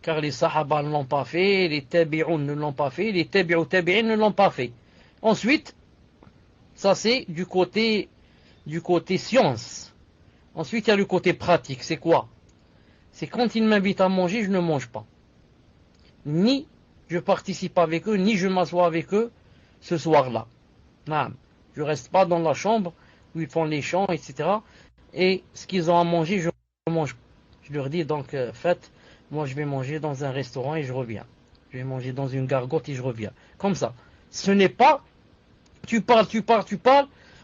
car les sahaba ne l'ont pas fait, les tabi'un ne l'ont pas fait, les tabi'in ne l'ont pas fait. Ensuite, ça c'est du côté science. Ensuite, il y a le côté pratique. C'est quoi? C'est quand ils m'invitent à manger, je ne mange pas. Ni je participe avec eux, ni je m'assois avec eux ce soir-là. Non, je ne reste pas dans la chambre où ils font les chants, etc. Et ce qu'ils ont à manger, je mange. Je leur dis donc, faites, moi je vais manger dans un restaurant et je reviens. Je vais manger dans une gargote et je reviens. Comme ça. Ce n'est pas, tu parles.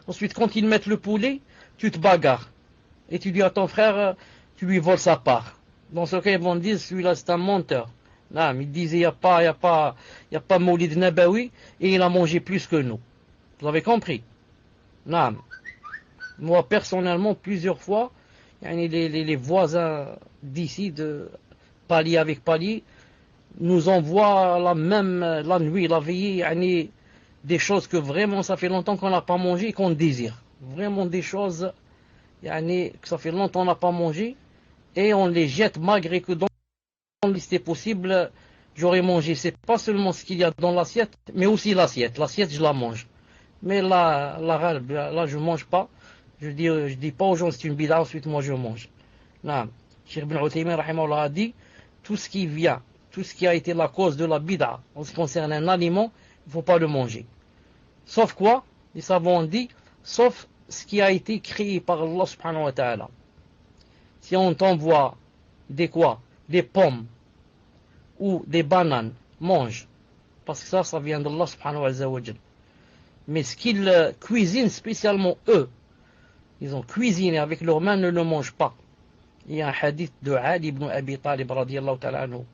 Ensuite, quand ils mettent le poulet, tu te bagarres. Et tu dis à ton frère, tu lui voles sa part. Dans ce cas, ils vont dire, celui-là c'est un menteur. Non, il disait, il n'y a pas Maulid Nabawi et il a mangé plus que nous. Vous avez compris? Non. Moi, personnellement, plusieurs fois, les voisins d'ici, de palier avec palier, nous envoient la nuit, la veillée, des choses que vraiment ça fait longtemps qu'on n'a pas mangé et qu'on désire. Vraiment des choses que ça fait longtemps qu'on n'a pas mangé et on les jette malgré que dans c'était possible, j'aurais mangé. C'est pas seulement ce qu'il y a dans l'assiette, mais aussi l'assiette. L'assiette, je la mange. Mais là, je mange pas. Je dis pas aux gens c'est une bid'a, ensuite moi je mange. Là, Cheikh Ibn Uthaymin rahimahullah a dit, tout ce qui a été la cause de la bid'a, en ce qui concerne un aliment, il ne faut pas le manger. Sauf quoi? Les savants ont dit, sauf ce qui a été créé par Allah subhanahu wa ta'ala. Si on t'envoie des pommes ou des bananes, mange. Parce que ça vient d'Allah subhanahu wa ta'ala. Mais ce qu'ils cuisinent spécialement eux, ils ont cuisiné avec leurs mains, ne le mangent pas. Il y a un hadith de Ali ibn Abi Talib radiyallahu ta'ala anhu,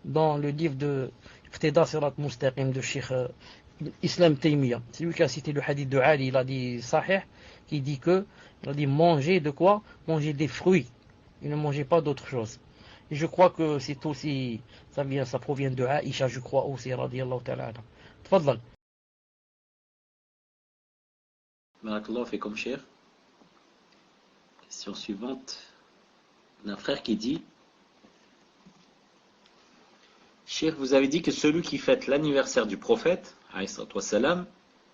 dans le livre de Iqtida Sirat Mustaqim de Cheikh Islam Taymiyyah. C'est lui qui a cité le hadith de Ali, il a dit sahih, qui dit il a dit manger de quoi? Manger des fruits. Il ne mangeait pas d'autre chose. Et je crois que c'est aussi, ça provient de Aïcha, je crois aussi, radiyallahu ta'ala anha. Tfadlal. Barakallahu fikum, cher. Question suivante d'un frère qui dit: Cher, vous avez dit que celui qui fête l'anniversaire du prophète alayhi salatu wassalam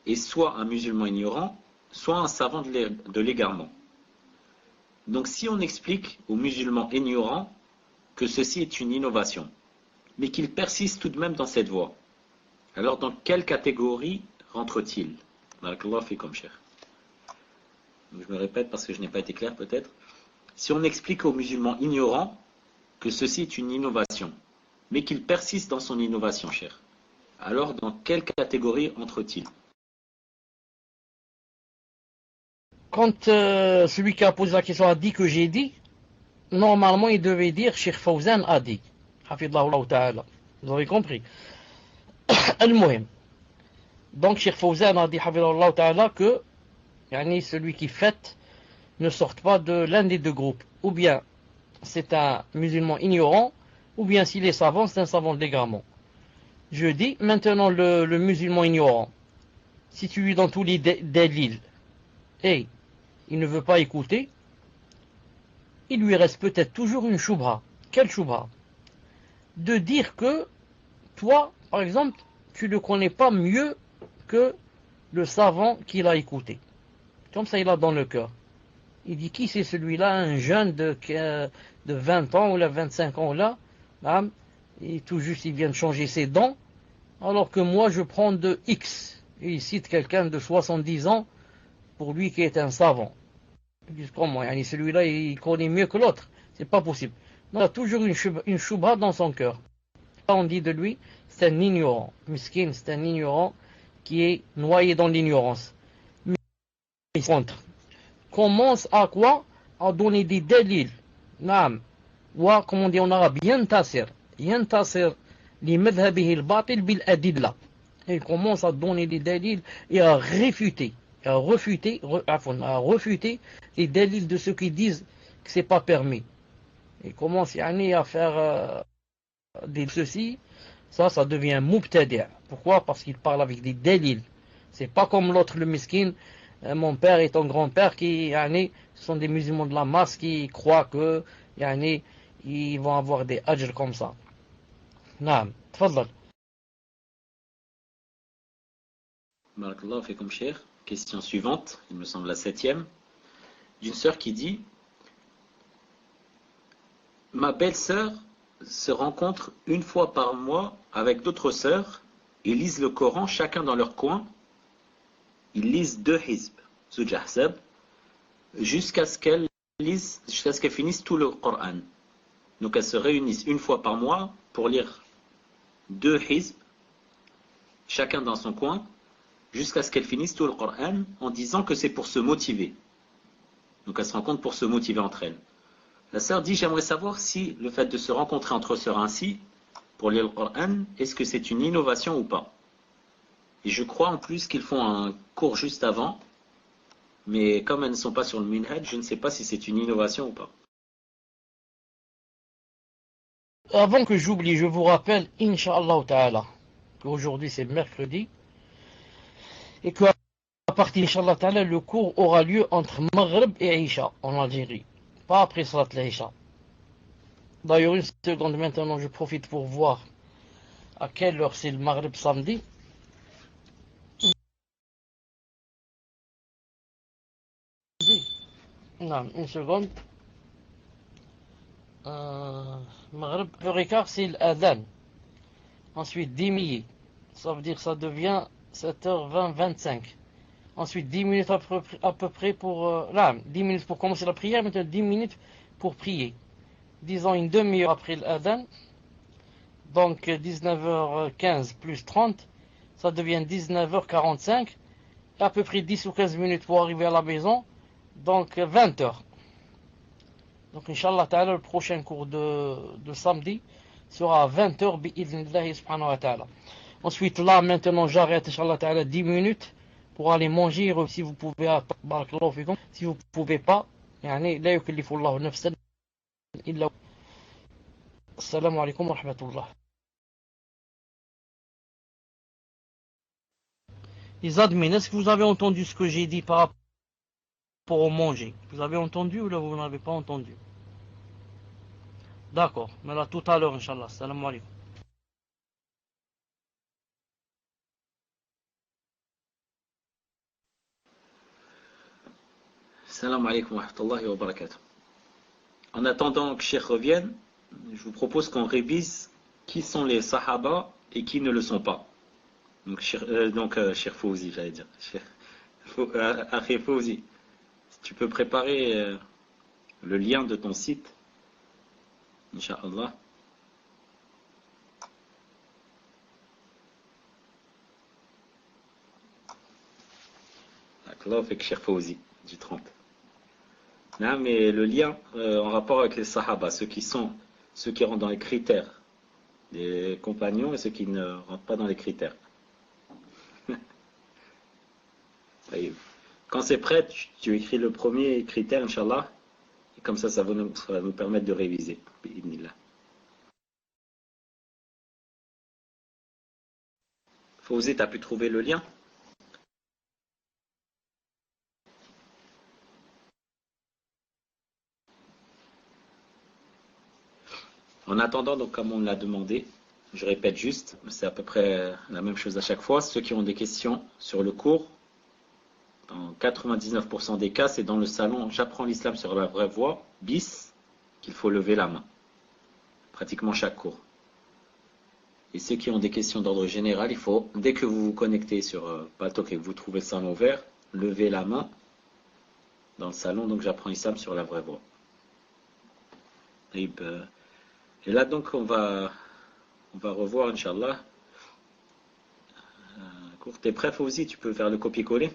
est soit un musulman ignorant, soit un savant de l'égarement. Donc si on explique aux musulmans ignorants que ceci est une innovation, mais qu'il persiste tout de même dans cette voie, alors dans quelle catégorie rentre-t-il? Barakallahu fikum, cher. Je me répète parce que je n'ai pas été clair peut-être. Si on explique aux musulmans ignorants que ceci est une innovation, mais qu'il persiste dans son innovation, cher, alors dans quelle catégorie entre-t-il? Quand celui qui a posé la question a dit que j'ai dit, normalement il devait dire Cheikh Fawzan a dit. Hafidhahullah ta'ala. Vous avez compris? Al-Muhim. Donc Cheikh Fawzan a dit Hafidhahullah ta'ala que celui qui fête ne sorte pas de l'un des deux groupes. Ou bien c'est un musulman ignorant, ou bien s'il est savant, c'est un savant de l'égarement. Je dis maintenant le musulman ignorant, si tu lui donnes tous les délils et il ne veut pas écouter, il lui reste peut-être toujours une choubha. Quelle choubha? de dire que toi, par exemple, tu ne le connais pas mieux que le savant qu'il a écouté. Comme ça, il a dans le cœur. Il dit, qui c'est celui-là, un jeune de 20 ans ou là, 25 ans là, et tout juste il vient de changer ses dents, alors que moi je prends de X. Et il cite quelqu'un de 70 ans, pour lui qui est un savant. Il dit, comment, celui-là il connaît mieux que l'autre. C'est pas possible. Non, il a toujours une choubha dans son cœur. On dit de lui, c'est un ignorant. Miskin, c'est un ignorant qui est noyé dans l'ignorance. Mais contre, commence à quoi? À donner des délits. Naam. Ou, comme on dit en arabe, yantasir. Yantasir li madhabihi al-batil bil adilla. Il commence à donner des délits et à réfuter. À refuter les délits de ceux qui disent que c'est pas permis. Il commence à faire des ceci. Ça devient mubtadi'. Pourquoi? Parce qu'il parle avec des délils. C'est pas comme l'autre, le miskin. Mon père et ton grand-père qui, ce sont des musulmans de la masse qui croient que, ils vont avoir des ajr comme ça. Naam, tfaddal. Barakallahu fikum, cheikh. Question suivante, il me semble la 7e, d'une sœur qui dit: ma belle-sœur se rencontre une fois par mois avec d'autres sœurs et lisent le Coran chacun dans leur coin. Ils lisent 2 hizb, Sujahsab, jusqu'à ce qu'elles finissent tout le Coran. Donc elles se réunissent une fois par mois pour lire 2 hizb, chacun dans son coin, jusqu'à ce qu'elles finissent tout le Coran, en disant que c'est pour se motiver. Donc elles se rencontrent pour se motiver entre elles. La sœur dit: j'aimerais savoir si le fait de se rencontrer entre sœurs ainsi, pour lire le Coran, est-ce que c'est une innovation ou pas? Et je crois en plus qu'ils font un cours juste avant, mais comme elles ne sont pas sur le minhaj, je ne sais pas si c'est une innovation ou pas. Avant que j'oublie, je vous rappelle, Inch'Allah Ta'ala, qu'aujourd'hui c'est mercredi, et qu'à partir d'Inch'Allah Ta'ala, le cours aura lieu entre Maghreb et Isha, en Algérie. Pas après Salat l'Isha. D'ailleurs, une seconde maintenant, je profite pour voir à quelle heure c'est le Maghreb samedi. Non, une seconde. Maghreb, le Ricard, c'est l'Adhan. Ensuite, 10 minutes. Ça veut dire que ça devient 7h20, 25. Ensuite, 10 minutes à peu près pour... là, 10 minutes pour commencer la prière, maintenant 10 minutes pour prier. Disons une demi-heure après l'Adhan. Donc 19h15 plus 30, ça devient 19h45. À peu près 10 ou 15 minutes pour arriver à la maison. Donc 20h. Donc Inch'Allah Ta'ala, le prochain cours de samedi sera à 20h bi'idhnillahi subhanahu wa ta'ala. Ensuite là, maintenant j'arrête Inch'Allah Ta'ala 10 minutes pour aller manger. Si vous pouvez, barakallahu fikum. Si vous pouvez pas, la yukallifu Allahu nafsan illa. Assalamu alaikum wa rahmatullah. Les admins, est-ce que vous avez entendu ce que j'ai dit par rapport au manger? Vous avez entendu ou là vous n'avez pas entendu? D'accord, mais là tout à l'heure Inch'Allah. Assalamu alaikum. Salam alaikum wa rahmatullahi wa barakatuh. En attendant que Cheikh revienne, je vous propose qu'on révise qui sont les Sahaba et qui ne le sont pas. Donc, Cheikh Fouzi, j'allais dire. Cheikh Fouzi, si tu peux préparer le lien de ton site, Inch'Allah. D'accord, avec Cheikh Fouzi, du 30. Non, mais le lien en rapport avec les Sahaba, ceux qui rentrent dans les critères des compagnons et ceux qui ne rentrent pas dans les critères. Quand c'est prêt, tu écris le premier critère, Inch'Allah, et comme ça va nous permettre de réviser. Fawzi, t'as pu trouver le lien? En attendant, donc comme on l'a demandé, je répète juste, c'est à peu près la même chose à chaque fois. Ceux qui ont des questions sur le cours, dans 99% des cas, c'est dans le salon J'apprends l'islam sur la vraie voie, bis, qu'il faut lever la main. Pratiquement chaque cours. Et ceux qui ont des questions d'ordre général, il faut, dès que vous vous connectez sur Paltalk et que vous trouvez le salon ouvert, lever la main dans le salon, donc J'apprends l'islam sur la vraie voie. Et là donc on va revoir, Inch'Allah. T'es prêt, Fawzi? Tu peux faire le copier-coller?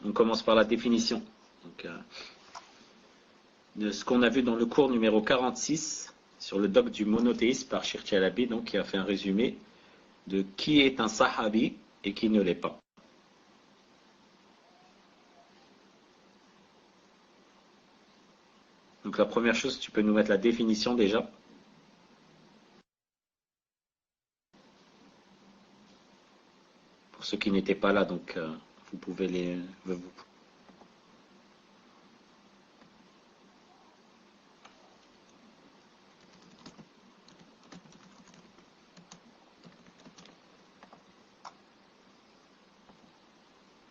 On commence par la définition. Donc, de ce qu'on a vu dans le cours numéro 46 sur le dogme du monothéisme par Sheikh Chalabi, donc qui a fait un résumé de qui est un sahabi et qui ne l'est pas. Donc la première chose, tu peux nous mettre la définition déjà. Pour ceux qui n'étaient pas là, donc vous pouvez les...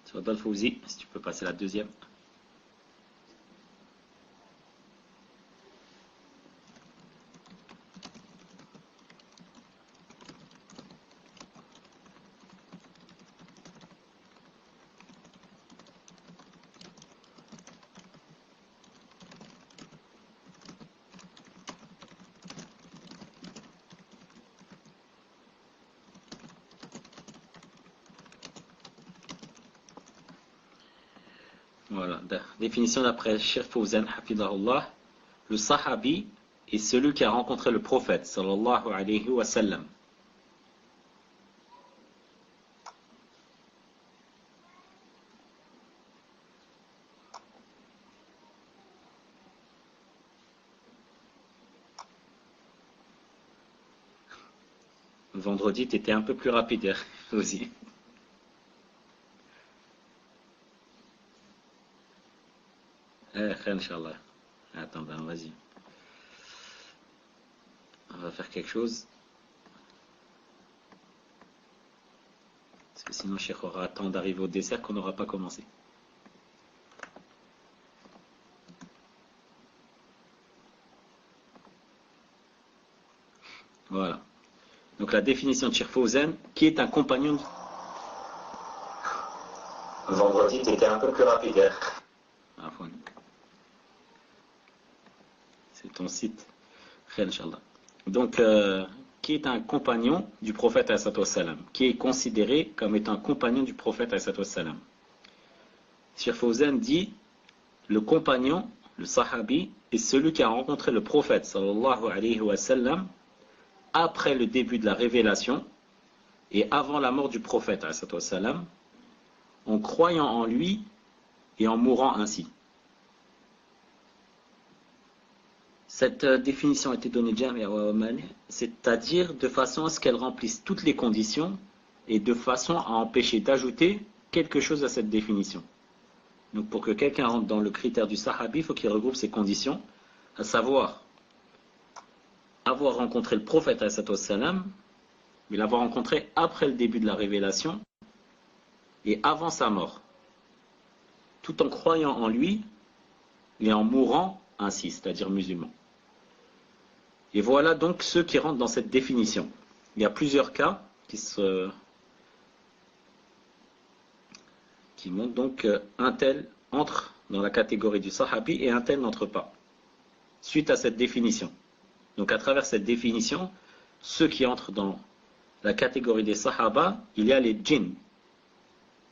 Tfadal Fawzi, si tu peux passer la deuxième. Voilà, définition d'après Cheikh Fawzan, hafidahullah. Le sahabi est celui qui a rencontré le prophète, sallallahu alayhi wa sallam. Vendredi, tu étais un peu plus rapide aussi. Inch'Allah. Attends, ben vas-y. On va faire quelque chose. Parce que sinon, Cheikh aura temps d'arriver au dessert qu'on n'aura pas commencé. Voilà. Donc la définition de Cheikh Fawzan, qui est un compagnon. Vendredi, tu étais un peu plus rapide. C'est ton site. Inch'Allah. Donc, qui est un compagnon du prophète ﷺ, qui est considéré comme étant un compagnon du prophète ﷺ. Cheikh Fawzan dit, le compagnon, le sahabi, est celui qui a rencontré le prophète sallallahu alayhi wa sallam après le début de la révélation et avant la mort du prophète ﷺ, en croyant en lui et en mourant ainsi. Cette définition a été donnée Jamia wa Oman, c'est-à-dire de façon à ce qu'elle remplisse toutes les conditions et de façon à empêcher d'ajouter quelque chose à cette définition. Donc pour que quelqu'un rentre dans le critère du sahabi, il faut qu'il regroupe ces conditions, à savoir avoir rencontré le prophète mais l'avoir rencontré après le début de la révélation et avant sa mort, tout en croyant en lui et en mourant ainsi, c'est-à-dire musulman. Et voilà donc ceux qui rentrent dans cette définition. Il y a plusieurs cas qui montrent donc un tel entre dans la catégorie du sahabi et un tel n'entre pas, suite à cette définition. Donc à travers cette définition, ceux qui entrent dans la catégorie des sahaba, il y a les djinns.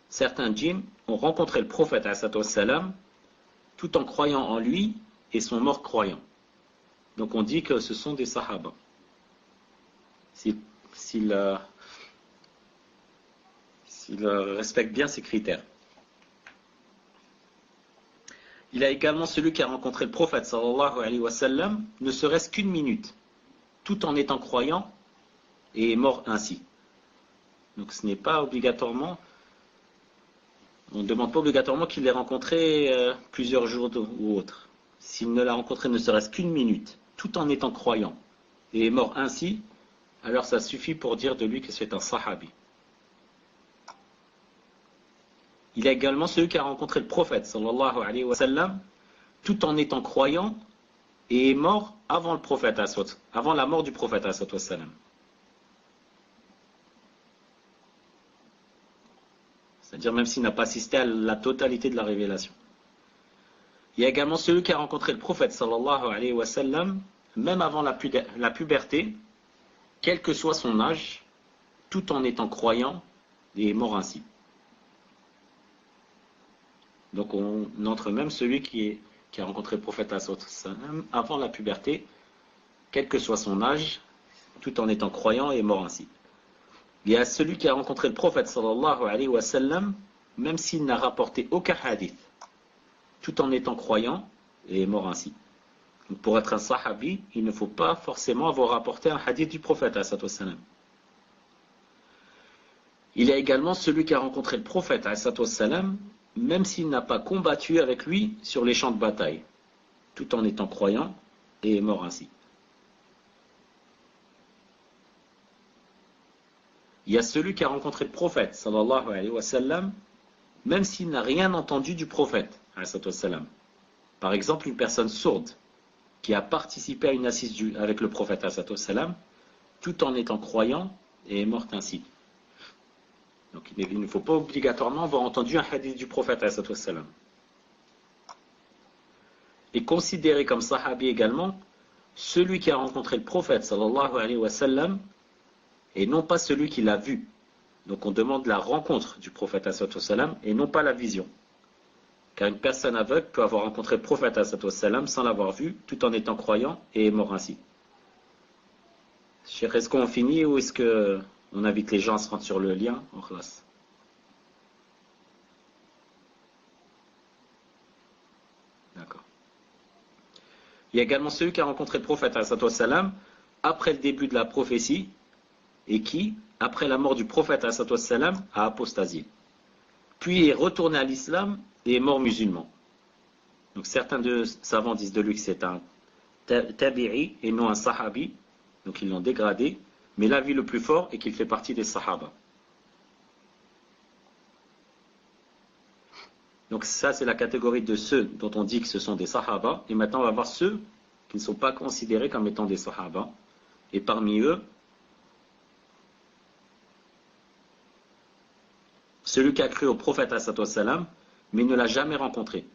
Certains djinns ont rencontré le prophète ﷺ tout en croyant en lui et sont morts croyants. Donc on dit que ce sont des sahaba. S'ils respectent bien ces critères. Il y a également celui qui a rencontré le prophète sallallahu alayhi wa sallam, ne serait-ce qu'une minute, tout en étant croyant et est mort ainsi. Donc ce n'est pas obligatoirement, on ne demande pas obligatoirement qu'il l'ait rencontré plusieurs jours ou autre. S'il ne l'a rencontré ne serait-ce qu'une minute, tout en étant croyant, et est mort ainsi, alors ça suffit pour dire de lui que c'est un sahabi. Il y a également celui qui a rencontré le prophète, sallallahu alayhi wa sallam, tout en étant croyant, et est mort avant le prophète, avant la mort du prophète, sallallahu alayhi wa sallam. C'est-à-dire même s'il n'a pas assisté à la totalité de la révélation. Il y a également celui qui a rencontré le prophète sallallahu alayhi wa sallam, même avant la puberté, quel que soit son âge, tout en étant croyant et est mort ainsi. Donc on entre même celui qui a rencontré le prophète sallallahu alayhi wa sallam avant la puberté, quel que soit son âge, tout en étant croyant et est mort ainsi. Il y a celui qui a rencontré le prophète sallallahu alayhi wa sallam, même s'il n'a rapporté aucun hadith, tout en étant croyant et est mort ainsi. Donc pour être un sahabi, il ne faut pas forcément avoir rapporté un hadith du prophète sallallahu alayhi wa sallam. Il y a également celui qui a rencontré le prophète sallallahu alayhi wa sallam, même s'il n'a pas combattu avec lui sur les champs de bataille, tout en étant croyant et est mort ainsi. Il y a celui qui a rencontré le prophète, sallallahu alayhi wa sallam, même s'il n'a rien entendu du prophète, sallallahu alayhi wa sallam. Par exemple, une personne sourde qui a participé à une assise avec le prophète, sallallahu alayhi wa sallam, tout en étant croyant et est morte ainsi. Donc il ne faut pas obligatoirement avoir entendu un hadith du prophète, sallallahu alayhi wa sallam. Et considéré comme sahabi également, celui qui a rencontré le prophète, sallallahu alayhi wa sallam, et non pas celui qui l'a vu. Donc on demande la rencontre du prophète sallallahu alayhi wa sallam et non pas la vision. Car une personne aveugle peut avoir rencontré le prophète sallallahu alayhi wa sallam sans l'avoir vu, tout en étant croyant et est mort ainsi. Cheikh, est-ce qu'on finit ou est-ce qu'on invite les gens à se rendre sur le lien en classe? D'accord. Il y a également celui qui a rencontré le prophète sallallahu alayhi wa sallam après le début de la prophétie, et qui, après la mort du prophète sallallahu alayhi wa sallam, a apostasié. Puis est retourné à l'islam et est mort musulman. Donc certains savants disent de lui que c'est un tabi'i et non un sahabi, donc ils l'ont dégradé, mais l'avis le plus fort est qu'il fait partie des sahaba. Donc ça c'est la catégorie de ceux dont on dit que ce sont des sahaba, et maintenant on va voir ceux qui ne sont pas considérés comme étant des sahaba, et parmi eux, celui qui a cru au prophète sallallahu alayhi wa sallam, mais ne l'a jamais rencontré.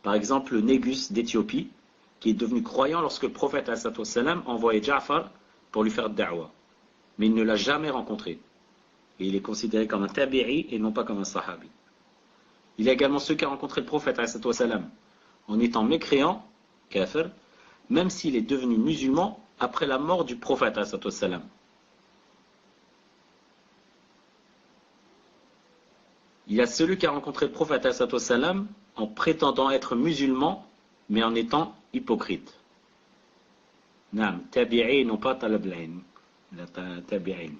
Par exemple, le Négus d'Éthiopie, qui est devenu croyant lorsque le prophète sallallahu alayhi wa sallam envoyait Ja'far pour lui faire da'wa. Mais il ne l'a jamais rencontré. Et il est considéré comme un tabi'i et non pas comme un sahabi. Il y a également ceux qui ont rencontré le prophète sallallahu alayhi wa sallam en étant mécréant, kafir, même s'il est devenu musulman après la mort du prophète sallallahu alayhi wa sallam. Il y a celui qui a rencontré le prophète sallallahu alayhi wa sallam en prétendant être musulman, mais en étant hypocrite. Naam, tabi'i non pas talab al-ilm. Tabi'in.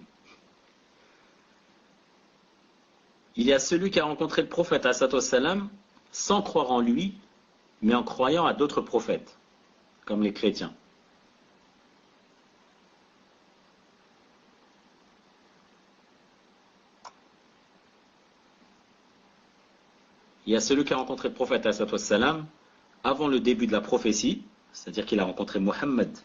Il y a celui qui a rencontré le prophète sallallahu alayhi wa sallam sans croire en lui, mais en croyant à d'autres prophètes, comme les chrétiens. Il y a celui qui a rencontré le prophète sallallahu alayhi wa sallam avant le début de la prophétie, c'est-à-dire qu'il a rencontré Mohammed,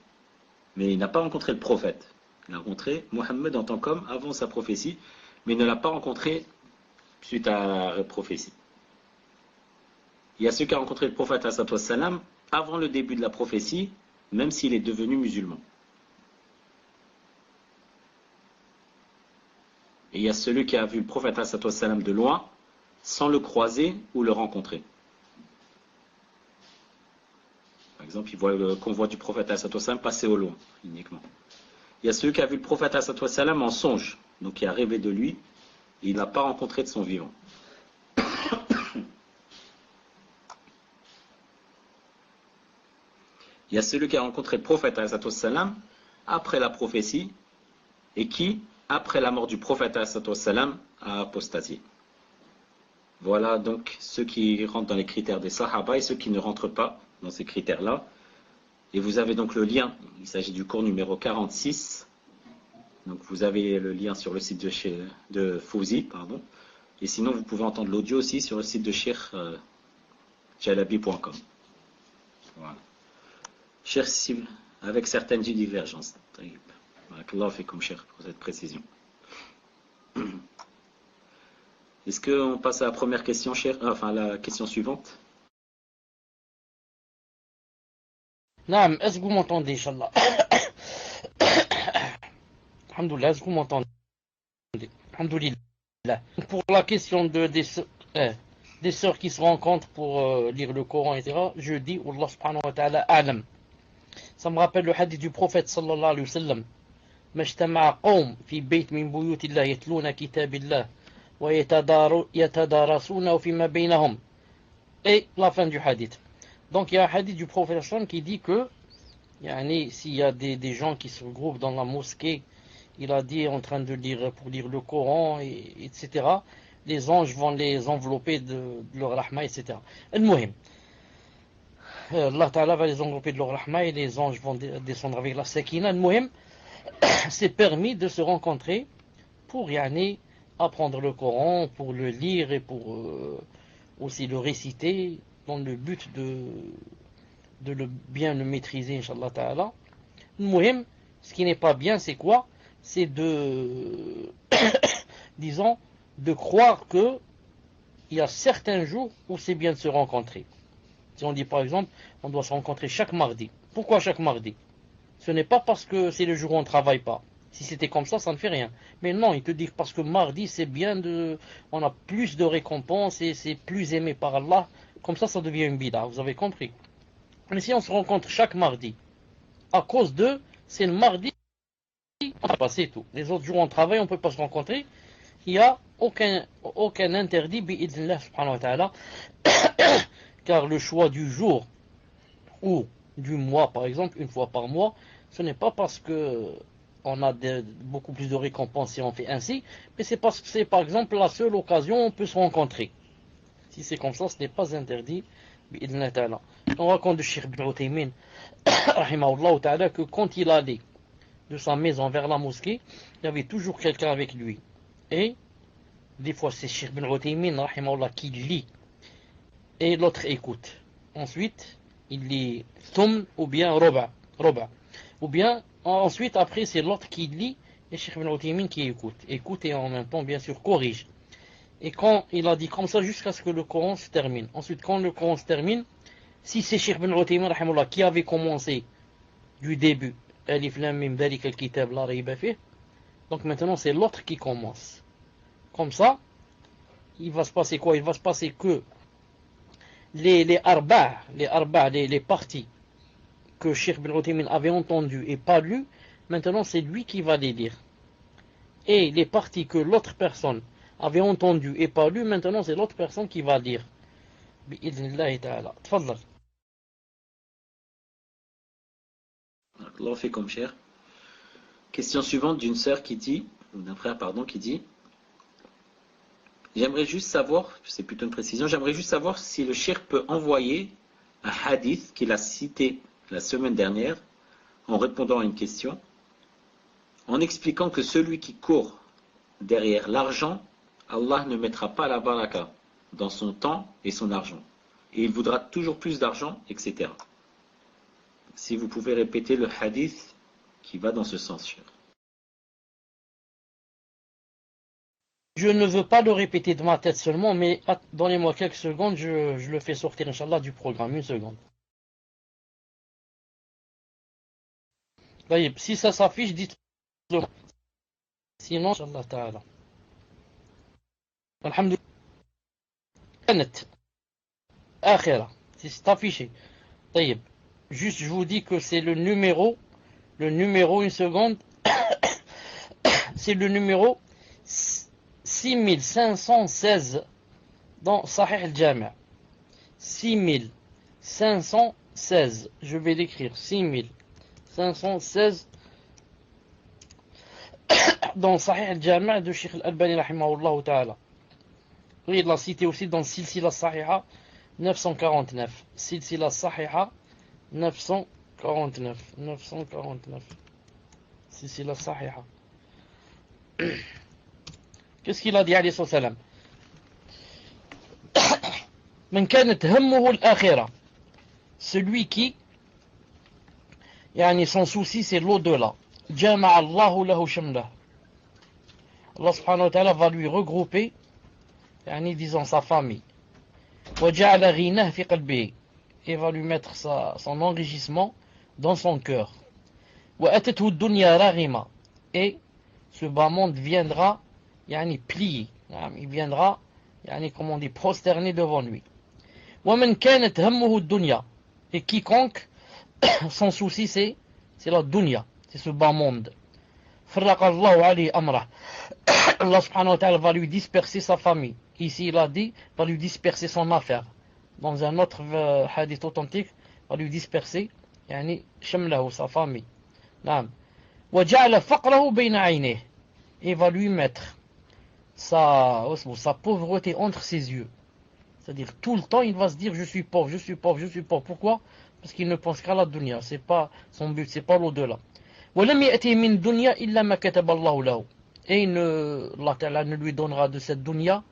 mais il n'a pas rencontré le prophète. Il a rencontré Mohammed en tant qu'homme avant sa prophétie, mais il ne l'a pas rencontré suite à la prophétie. Il y a celui qui a rencontré le prophète sallallahu alayhi wa sallam avant le début de la prophétie, même s'il est devenu musulman. Et il y a celui qui a vu le prophète sallallahu alayhi wa sallam de loin, sans le croiser ou le rencontrer. Par exemple, il voit le convoi du prophète sallallahu alayhi wa sallam passer au loin, uniquement. Il y a celui qui a vu le prophète sallallahu alayhi wa sallam en songe, donc il a rêvé de lui, et il ne l'a pas rencontré de son vivant. Il y a celui qui a rencontré le prophète sallallahu alayhi wa sallam après la prophétie, et qui, après la mort du prophète salam a apostasié. Voilà donc ceux qui rentrent dans les critères des Sahaba et ceux qui ne rentrent pas dans ces critères-là. Et vous avez donc le lien, il s'agit du cours numéro 46. Donc vous avez le lien sur le site de Fouzi, pardon. Et sinon vous pouvez entendre l'audio aussi sur le site de Cheikh jalabi.com. Voilà. Cheikh Sim, avec certaines divergences. Barakallahu fikum, Cheikh, pour cette précision. Est-ce qu'on passe à la première question, Cheikh, enfin la question suivante? Naam, est-ce que vous m'entendez, Inch'Allah? Alhamdoulilah, est-ce que vous m'entendez? Alhamdoulilah. Pour la question des sœurs qui se rencontrent pour lire le Coran, etc., je dis, Allah subhanahu wa ta'ala, alam. Ça me rappelle le hadith du prophète sallallahu alayhi wa sallam. مجتمع قوم في بيت من بيوت الله يتلون كتاب الله ويتدارسونه فيما بينهم. Et la fin du hadith. Donc il y a un hadith du prophète qui dit que s'il y a des gens qui se regroupent dans la mosquée, il a dit en train de lire pour lire le Coran, etc. Les anges vont les envelopper de leur rahma, etc. Al-Muhim. Allah Ta'ala va les envelopper de leur rahma et les anges vont descendre avec la sakina. Al-Muhim, c'est permis de se rencontrer pour apprendre le Coran, pour le lire et pour aussi le réciter dans le but de bien le maîtriser, Inch'Allah Ta'ala. Al-Muhim, ce qui n'est pas bien, c'est quoi? C'est disons, de croire que il y a certains jours où c'est bien de se rencontrer. Si on dit par exemple, on doit se rencontrer chaque mardi. Pourquoi chaque mardi? Ce n'est pas parce que c'est le jour où on ne travaille pas. Si c'était comme ça ne fait rien. Mais non, il te dit parce que mardi, c'est bien on a plus de récompenses et c'est plus aimé par Allah. Comme ça devient une bid'a. Vous avez compris? Mais si on se rencontre chaque mardi, à cause c'est le mardi, on va passer tout. Les autres jours on travaille, on ne peut pas se rencontrer. Il n'y a aucun interdit, bi'idhnillah subhanahu wa ta'ala, car le choix du jour ou du mois, par exemple, une fois par mois, ce n'est pas parce que on a beaucoup plus de récompenses si on fait ainsi, mais c'est parce que c'est par exemple la seule occasion où on peut se rencontrer. Si c'est comme ça, ce n'est pas interdit, bi'idhnillah ta'ala. On raconte de Cheikh Ibn Uthaymin, rahimahullah ta'ala, que quand il allait de sa maison vers la mosquée, il y avait toujours quelqu'un avec lui. Et des fois c'est Cheikh Ibn Uthaymin rahimahullah qui lit et l'autre écoute. Ensuite il lit thum ou bien roba. Ou bien ensuite après c'est l'autre qui lit et Cheikh Ibn Uthaymin qui écoute et en même temps bien sûr corrige. Et quand il a dit comme ça jusqu'à ce que le Coran se termine. Ensuite quand le Coran se termine, si c'est Cheikh Ibn Uthaymin rahimahullah qui avait commencé du début, Alif Lam Mim Dhalika al-Kitab la rayba fih, donc maintenant c'est l'autre qui commence. Comme ça, il va se passer quoi? Il va se passer que les parties que Cheikh Ibn Uthaymin avait entendues et pas lues, maintenant c'est lui qui va les lire. Et les parties que l'autre personne avait entendues et pas lues, maintenant c'est l'autre personne qui va lire. Bi'idhnillahi ta'ala. Tfadlal. Allah fait comme cher. Question suivante d'une sœur qui dit, ou d'un frère pardon, qui dit: j'aimerais juste savoir, c'est plutôt une précision, j'aimerais juste savoir si le cheikh peut envoyer un hadith qu'il a cité la semaine dernière en répondant à une question, en expliquant que celui qui court derrière l'argent, Allah ne mettra pas la baraka dans son temps et son argent. Et il voudra toujours plus d'argent, etc. Si vous pouvez répéter le hadith qui va dans ce sens, cher. Je ne veux pas le répéter de ma tête seulement, mais donnez-moi quelques secondes, je le fais sortir, Inch'Allah, du programme. Une seconde. Si ça s'affiche, dites-le. Sinon, Inch'Allah ta'ala. Alhamdulillah. Akhira. Si c'est affiché. طيب. Juste, je vous dis que c'est le numéro, une seconde, c'est le numéro 6516 dans Sahih al-Jami'. 6516. Je vais l'écrire. 6516 dans Sahih al-Jami' de Sheikh al-Albani rahimahullah ta'ala. Oui, il l'a cité aussi dans Silsila Sahiha 949. Silsila Sahiha 949. 949. Silsila Sahiha. Qu'est-ce qu'il a dit alayhi salam? Man kanat hammuhu al-akhirah. Celui qui, yani son souci c'est l'au-delà. Jama'a Allahu lahu shamlah. Allah subhanahu wa ta'ala va lui regrouper, yani disons sa famille. Wa ja'ala ghinah fi qalbihi. Et va lui mettre son enrichissement dans son cœur. Wa atathu ad-dunya raghima. Et ce bas monde viendra, yani plié. Il viendra, yani comme on dit, prosterné devant lui. Wa man kanat hammuhu ad-dunya. Et quiconque, son souci c'est la dunya, c'est ce bas monde. Farraqa Allahu alayhi amrah. Allah subhanahu wa ta'ala va lui disperser sa famille. Ici il a dit, va lui disperser son affaire. Dans un autre hadith authentique, va lui disperser, yani shamlahu, sa famille. Naam. Wa ja'ala faqrahu bayna aynayhi. Et va lui mettre sa pauvreté entre ses yeux. C'est-à-dire tout le temps il va se dire je suis pauvre, je suis pauvre, je suis pauvre. Pourquoi? Parce qu'il ne pense qu'à la dunya, c'est pas son but, c'est pas l'au-delà. وَلَمْ يَأْتِهِ مِنْ دُنْيَا إِلَّا مَا كَتَبَ اللَّهُ لَهُ. Et Allah Ta'ala ne lui donnera de cette dunya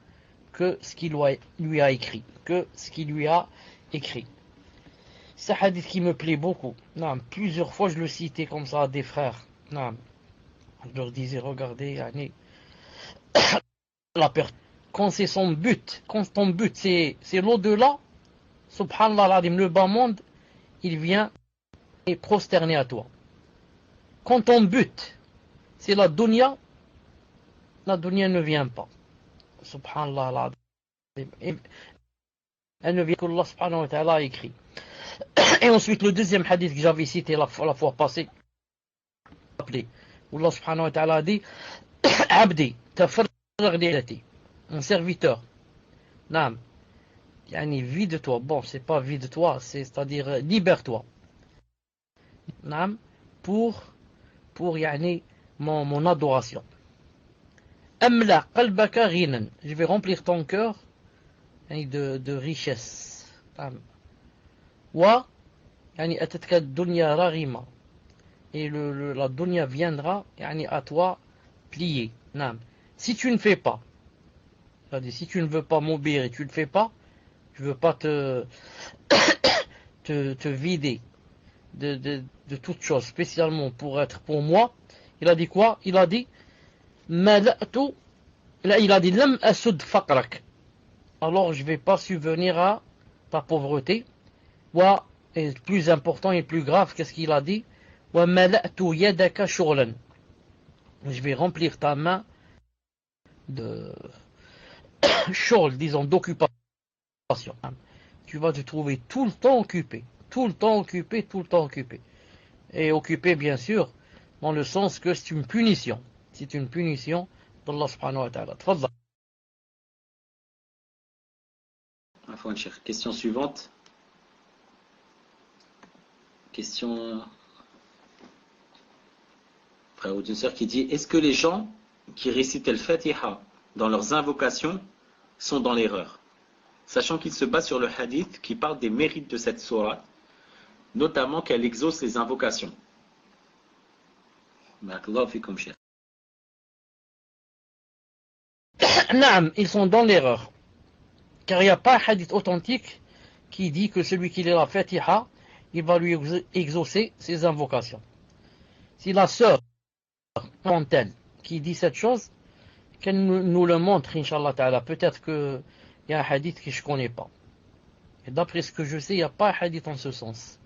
que ce qu'il lui a écrit, que ce qu'il lui a écrit. C'est un hadith qui me plaît beaucoup. Non, plusieurs fois je le citais comme ça à des frères. Non, je leur disais regardez, yani, la personne, quand c'est son but, quand ton but c'est l'au-delà, subhanallah al-azim, le bas monde, il vient et prosterner à toi. Quand ton but c'est la dunya ne vient pas. Subhanallah al-azim. Elle ne vient qu'Allah subhanahu wa ta'ala a écrit. Et ensuite le deuxième hadith que j'avais cité la fois passée, où Allah subhanahu wa ta'ala a dit Abdi, tafarrag li, mon serviteur. Naam. Yani vide-toi. Bon, c'est pas vide-toi, c'est-à-dire libère-toi. Naam. Pour yani mon adoration. Amla qalbaka ghinan. Je vais remplir ton cœur de richesse. Naam. Wa yani atatka dunya raghima. Et la dunya viendra yani à toi pliée. Naam. Si tu ne fais pas, c'est-à-dire si tu ne veux pas m'obéir et tu ne le fais pas, je ne veux pas te vider de toutes choses, spécialement pour être pour moi. Il a dit quoi? Il a dit mala'tu, il a dit lam asud faqrak. Alors je ne vais pas subvenir à ta pauvreté. Wa, et plus important et plus grave, qu'est-ce qu'il a dit? Wa mala'tu yadaka shughlan. Je vais remplir ta main de shughl, disons d'occupation. Tu vas te trouver tout le temps occupé, tout le temps occupé, tout le temps occupé. Et occupé bien sûr dans le sens que c'est une punition. C'est une punition d'Allah subhanahu wa ta'ala. Tfadhal. Question suivante. Question frère ou d'une sœur qui dit est-ce que les gens qui récitent al-Fatiha dans leurs invocations sont dans l'erreur, sachant qu'ils se basent sur le hadith qui parle des mérites de cette sourate, notamment qu'elle exauce les invocations. Barakallahu fikum, cheikh. Naam, ils sont dans l'erreur. Car il n'y a pas un hadith authentique qui dit que celui qui lit la Fatiha, il va lui exaucer ses invocations. Si la sœur telle qui dit cette chose, qu'elle nous le montre, Inch'Allah Ta'ala. Peut-être qu'il y a un hadith que je ne connais pas. Et d'après ce que je sais, il n'y a pas un hadith en ce sens.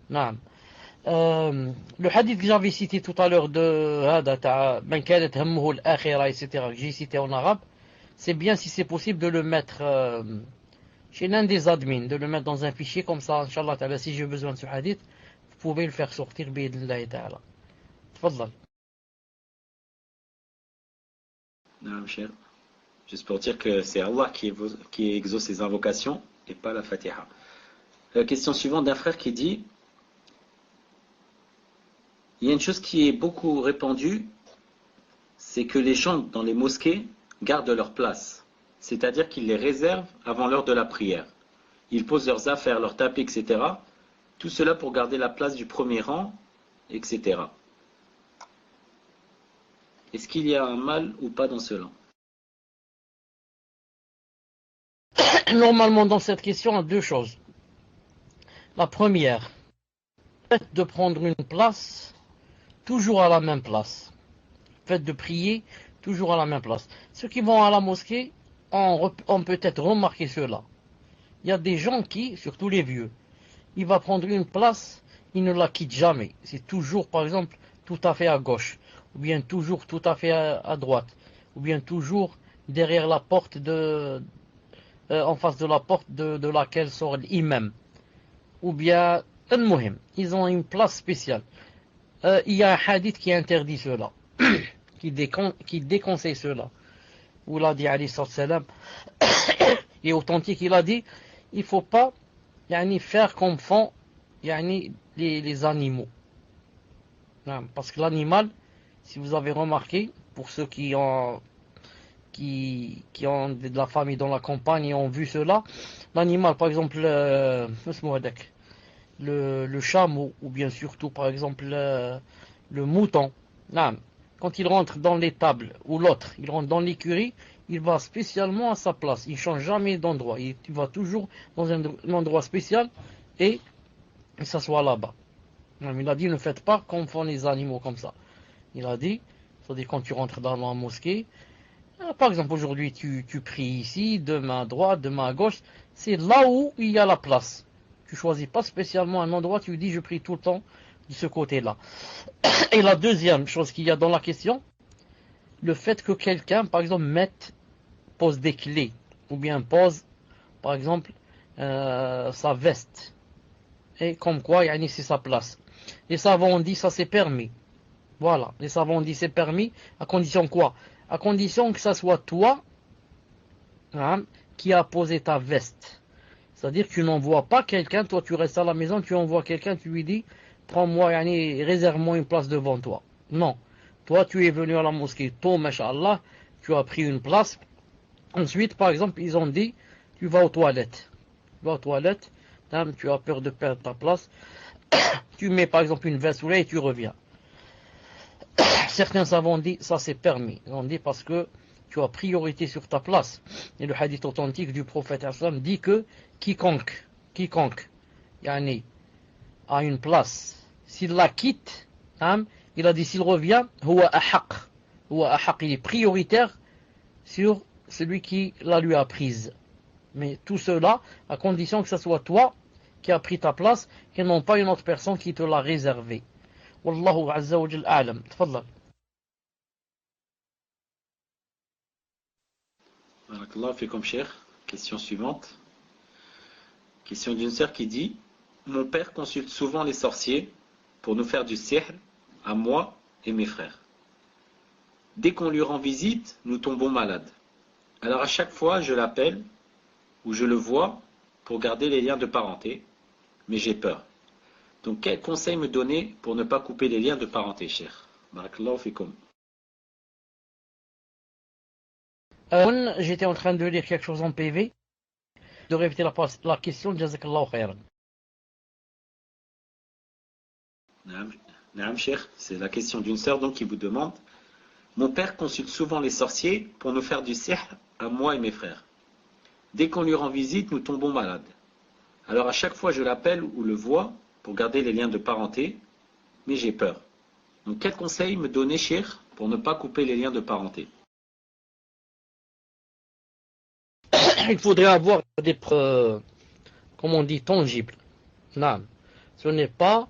Naam. Le hadith que j'avais cité tout à l'heure de Man kanat hammuhu al-akhirah, etc., que j'ai cité en arabe, c'est bien si c'est possible de le mettre chez l'un des admins, de le mettre dans un fichier comme ça, Inch'Allah Ta'ala. Si j'ai besoin de ce hadith, vous pouvez le faire sortir, bi'idhnillahi ta'ala. Tfadhal. Non, cher. Juste pour dire que c'est Allah qui exauce ses invocations et pas la Fatiha. La question suivante d'un frère qui dit il y a une chose qui est beaucoup répandue, c'est que les gens dans les mosquées gardent leur place. C'est-à-dire qu'ils les réservent avant l'heure de la prière. Ils posent leurs affaires, leurs tapis, etc. Tout cela pour garder la place du premier rang, etc. Est-ce qu'il y a un mal ou pas dans cela? Normalement, dans cette question, il y a deux choses. La première, le fait de prendre une place, toujours à la même place. Le fait de prier, toujours à la même place. Ceux qui vont à la mosquée ont peut-être remarqué cela. Il y a des gens qui, surtout les vieux, il va prendre une place, il ne la quitte jamais. C'est toujours, par exemple, tout à fait à gauche, ou bien toujours tout à fait à droite, ou bien toujours derrière la porte en face de la porte de laquelle sort l'imam. Ou bien, ils ont une place spéciale. Il y a un hadith qui interdit cela, qui déconseille cela. Où il a dit, alayhi salam, il est authentique, il a dit, il ne faut pas faire comme font les animaux. Parce que l'animal, si vous avez remarqué, pour ceux qui ont de la famille dans la campagne et ont vu cela, l'animal, par exemple, le chameau, ou bien surtout, par exemple, le mouton, quand il rentre dans l'étable, ou l'autre, il rentre dans l'écurie, il va spécialement à sa place, il ne change jamais d'endroit, il va toujours dans un endroit spécial et il s'assoit là-bas. Il a dit, ne faites pas comme font les animaux comme ça. Il a dit, c'est-à-dire quand tu rentres dans la mosquée, par exemple aujourd'hui tu pries ici, demain à droite, demain à gauche, c'est là où il y a la place. Tu choisis pas spécialement un endroit, tu dis je prie tout le temps de ce côté-là. Et la deuxième chose qu'il y a dans la question, le fait que quelqu'un, par exemple, pose des clés, ou bien pose, par exemple, sa veste, et comme quoi, c'est sa place. Les savants ont dit ça c'est permis. Voilà, les savants ont dit c'est permis, à condition quoi? À condition que ça soit toi qui a posé ta veste. C'est-à-dire que tu n'envoies pas quelqu'un, toi tu restes à la maison, tu envoies quelqu'un, tu lui dis, prends-moi, réserve-moi une place devant toi. Non. Toi tu es venu à la mosquée, toi, masha'Allah, tu as pris une place. Ensuite, par exemple, ils ont dit, tu vas aux toilettes. Tu vas aux toilettes, tu as peur de perdre ta place. Tu mets par exemple une veste et tu reviens. Certains savants dit, ça c'est permis. Ils ont dit parce que tu as priorité sur ta place. Et le hadith authentique du prophète dit que quiconque a une place, s'il la quitte, il a dit s'il revient, il est prioritaire sur celui qui la lui a prise. Mais tout cela à condition que ce soit toi qui a pris ta place et non pas une autre personne qui te l'a réservée. Wallahu azza wa jal a'lam. Tfadlal. Barakallahu fikum, cher. Question suivante. Question d'une sœur qui dit: mon père consulte souvent les sorciers pour nous faire du sihr à moi et mes frères. Dès qu'on lui rend visite, nous tombons malades. Alors à chaque fois, je l'appelle ou je le vois pour garder les liens de parenté, mais j'ai peur. Donc quel conseil me donner pour ne pas couper les liens de parenté, cher? Barakallahu fikum. J'étais en train de lire quelque chose en PV, de répéter la question, jazakallahu khairan. Naam, cher, c'est la question d'une sœur donc qui vous demande: mon père consulte souvent les sorciers pour nous faire du sihr à moi et mes frères. Dès qu'on lui rend visite, nous tombons malades. Alors à chaque fois je l'appelle ou le vois pour garder les liens de parenté, mais j'ai peur. Donc quel conseil me donner, cher, pour ne pas couper les liens de parenté? Il faudrait avoir des preuves, comme on dit, tangibles. Non. Ce n'est pas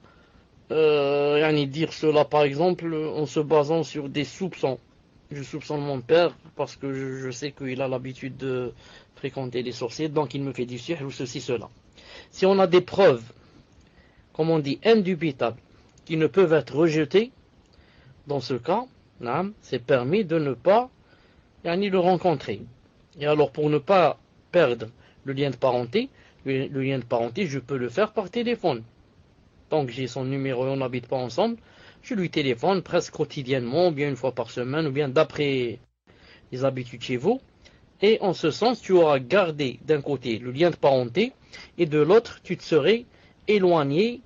dire cela par exemple en se basant sur des soupçons. Je soupçonne mon père parce que je sais qu'il a l'habitude de fréquenter les sorciers, donc il me fait du sihr ou ceci, cela. Si on a des preuves, comme on dit, indubitables, qui ne peuvent être rejetées, dans ce cas, c'est permis de ne pas le rencontrer. Et alors pour ne pas perdre le lien de parenté, je peux le faire par téléphone. Tant que j'ai son numéro et on n'habite pas ensemble, je lui téléphone presque quotidiennement, ou bien une fois par semaine, ou bien d'après les habitudes chez vous. Et en ce sens, tu auras gardé d'un côté le lien de parenté, et de l'autre, tu te serais éloigné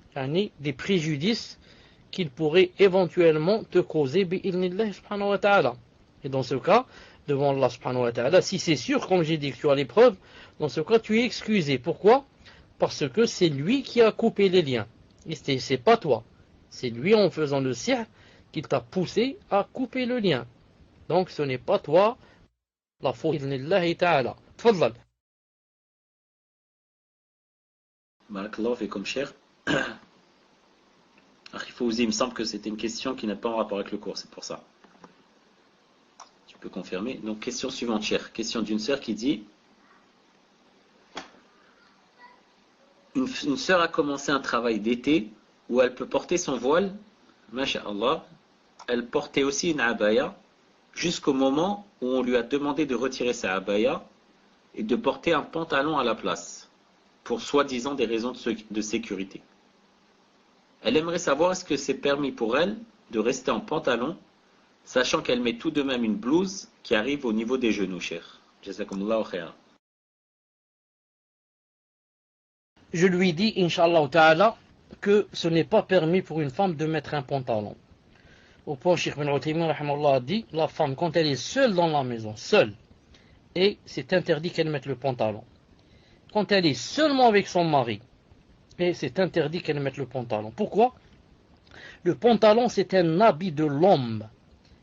des préjudices qu'il pourrait éventuellement te causer bi'idhnillah subhanahu wa ta'ala. Et dans ce cas, devant Allah subhanahu wa ta'ala, si c'est sûr, comme j'ai dit, que tu as les preuves, dans ce cas, tu es excusé. Pourquoi? Parce que c'est lui qui a coupé les liens. Et c'est pas toi. C'est lui, en faisant le sihr, qui t'a poussé à couper le lien. Donc ce n'est pas toi la faute bi'idhnillahi ta'ala. Tfadlal. Barakallahu fikum, cher. Il me semble que c'était une question qui n'a pas en rapport avec le cours, c'est pour ça. Tu peux confirmer. Donc, question suivante, cher. Question d'une sœur qui dit: une sœur a commencé un travail d'été où elle peut porter son voile, masha'Allah. Elle portait aussi une abaya jusqu'au moment où on lui a demandé de retirer sa abaya et de porter un pantalon à la place, pour soi-disant des raisons de sécurité. Elle aimerait savoir est-ce que c'est permis pour elle de rester en pantalon, sachant qu'elle met tout de même une blouse qui arrive au niveau des genoux, cher. Jazakumullahu khairan. Je lui dis, Inch'Allah ta'ala, que ce n'est pas permis pour une femme de mettre un pantalon. Au point, Cheikh bin Uthaymin a dit, la femme, quand elle est seule dans la maison, seule, et c'est interdit qu'elle mette le pantalon. Quand elle est seulement avec son mari, et c'est interdit qu'elle mette le pantalon. Pourquoi? Le pantalon, c'est un habit de l'homme.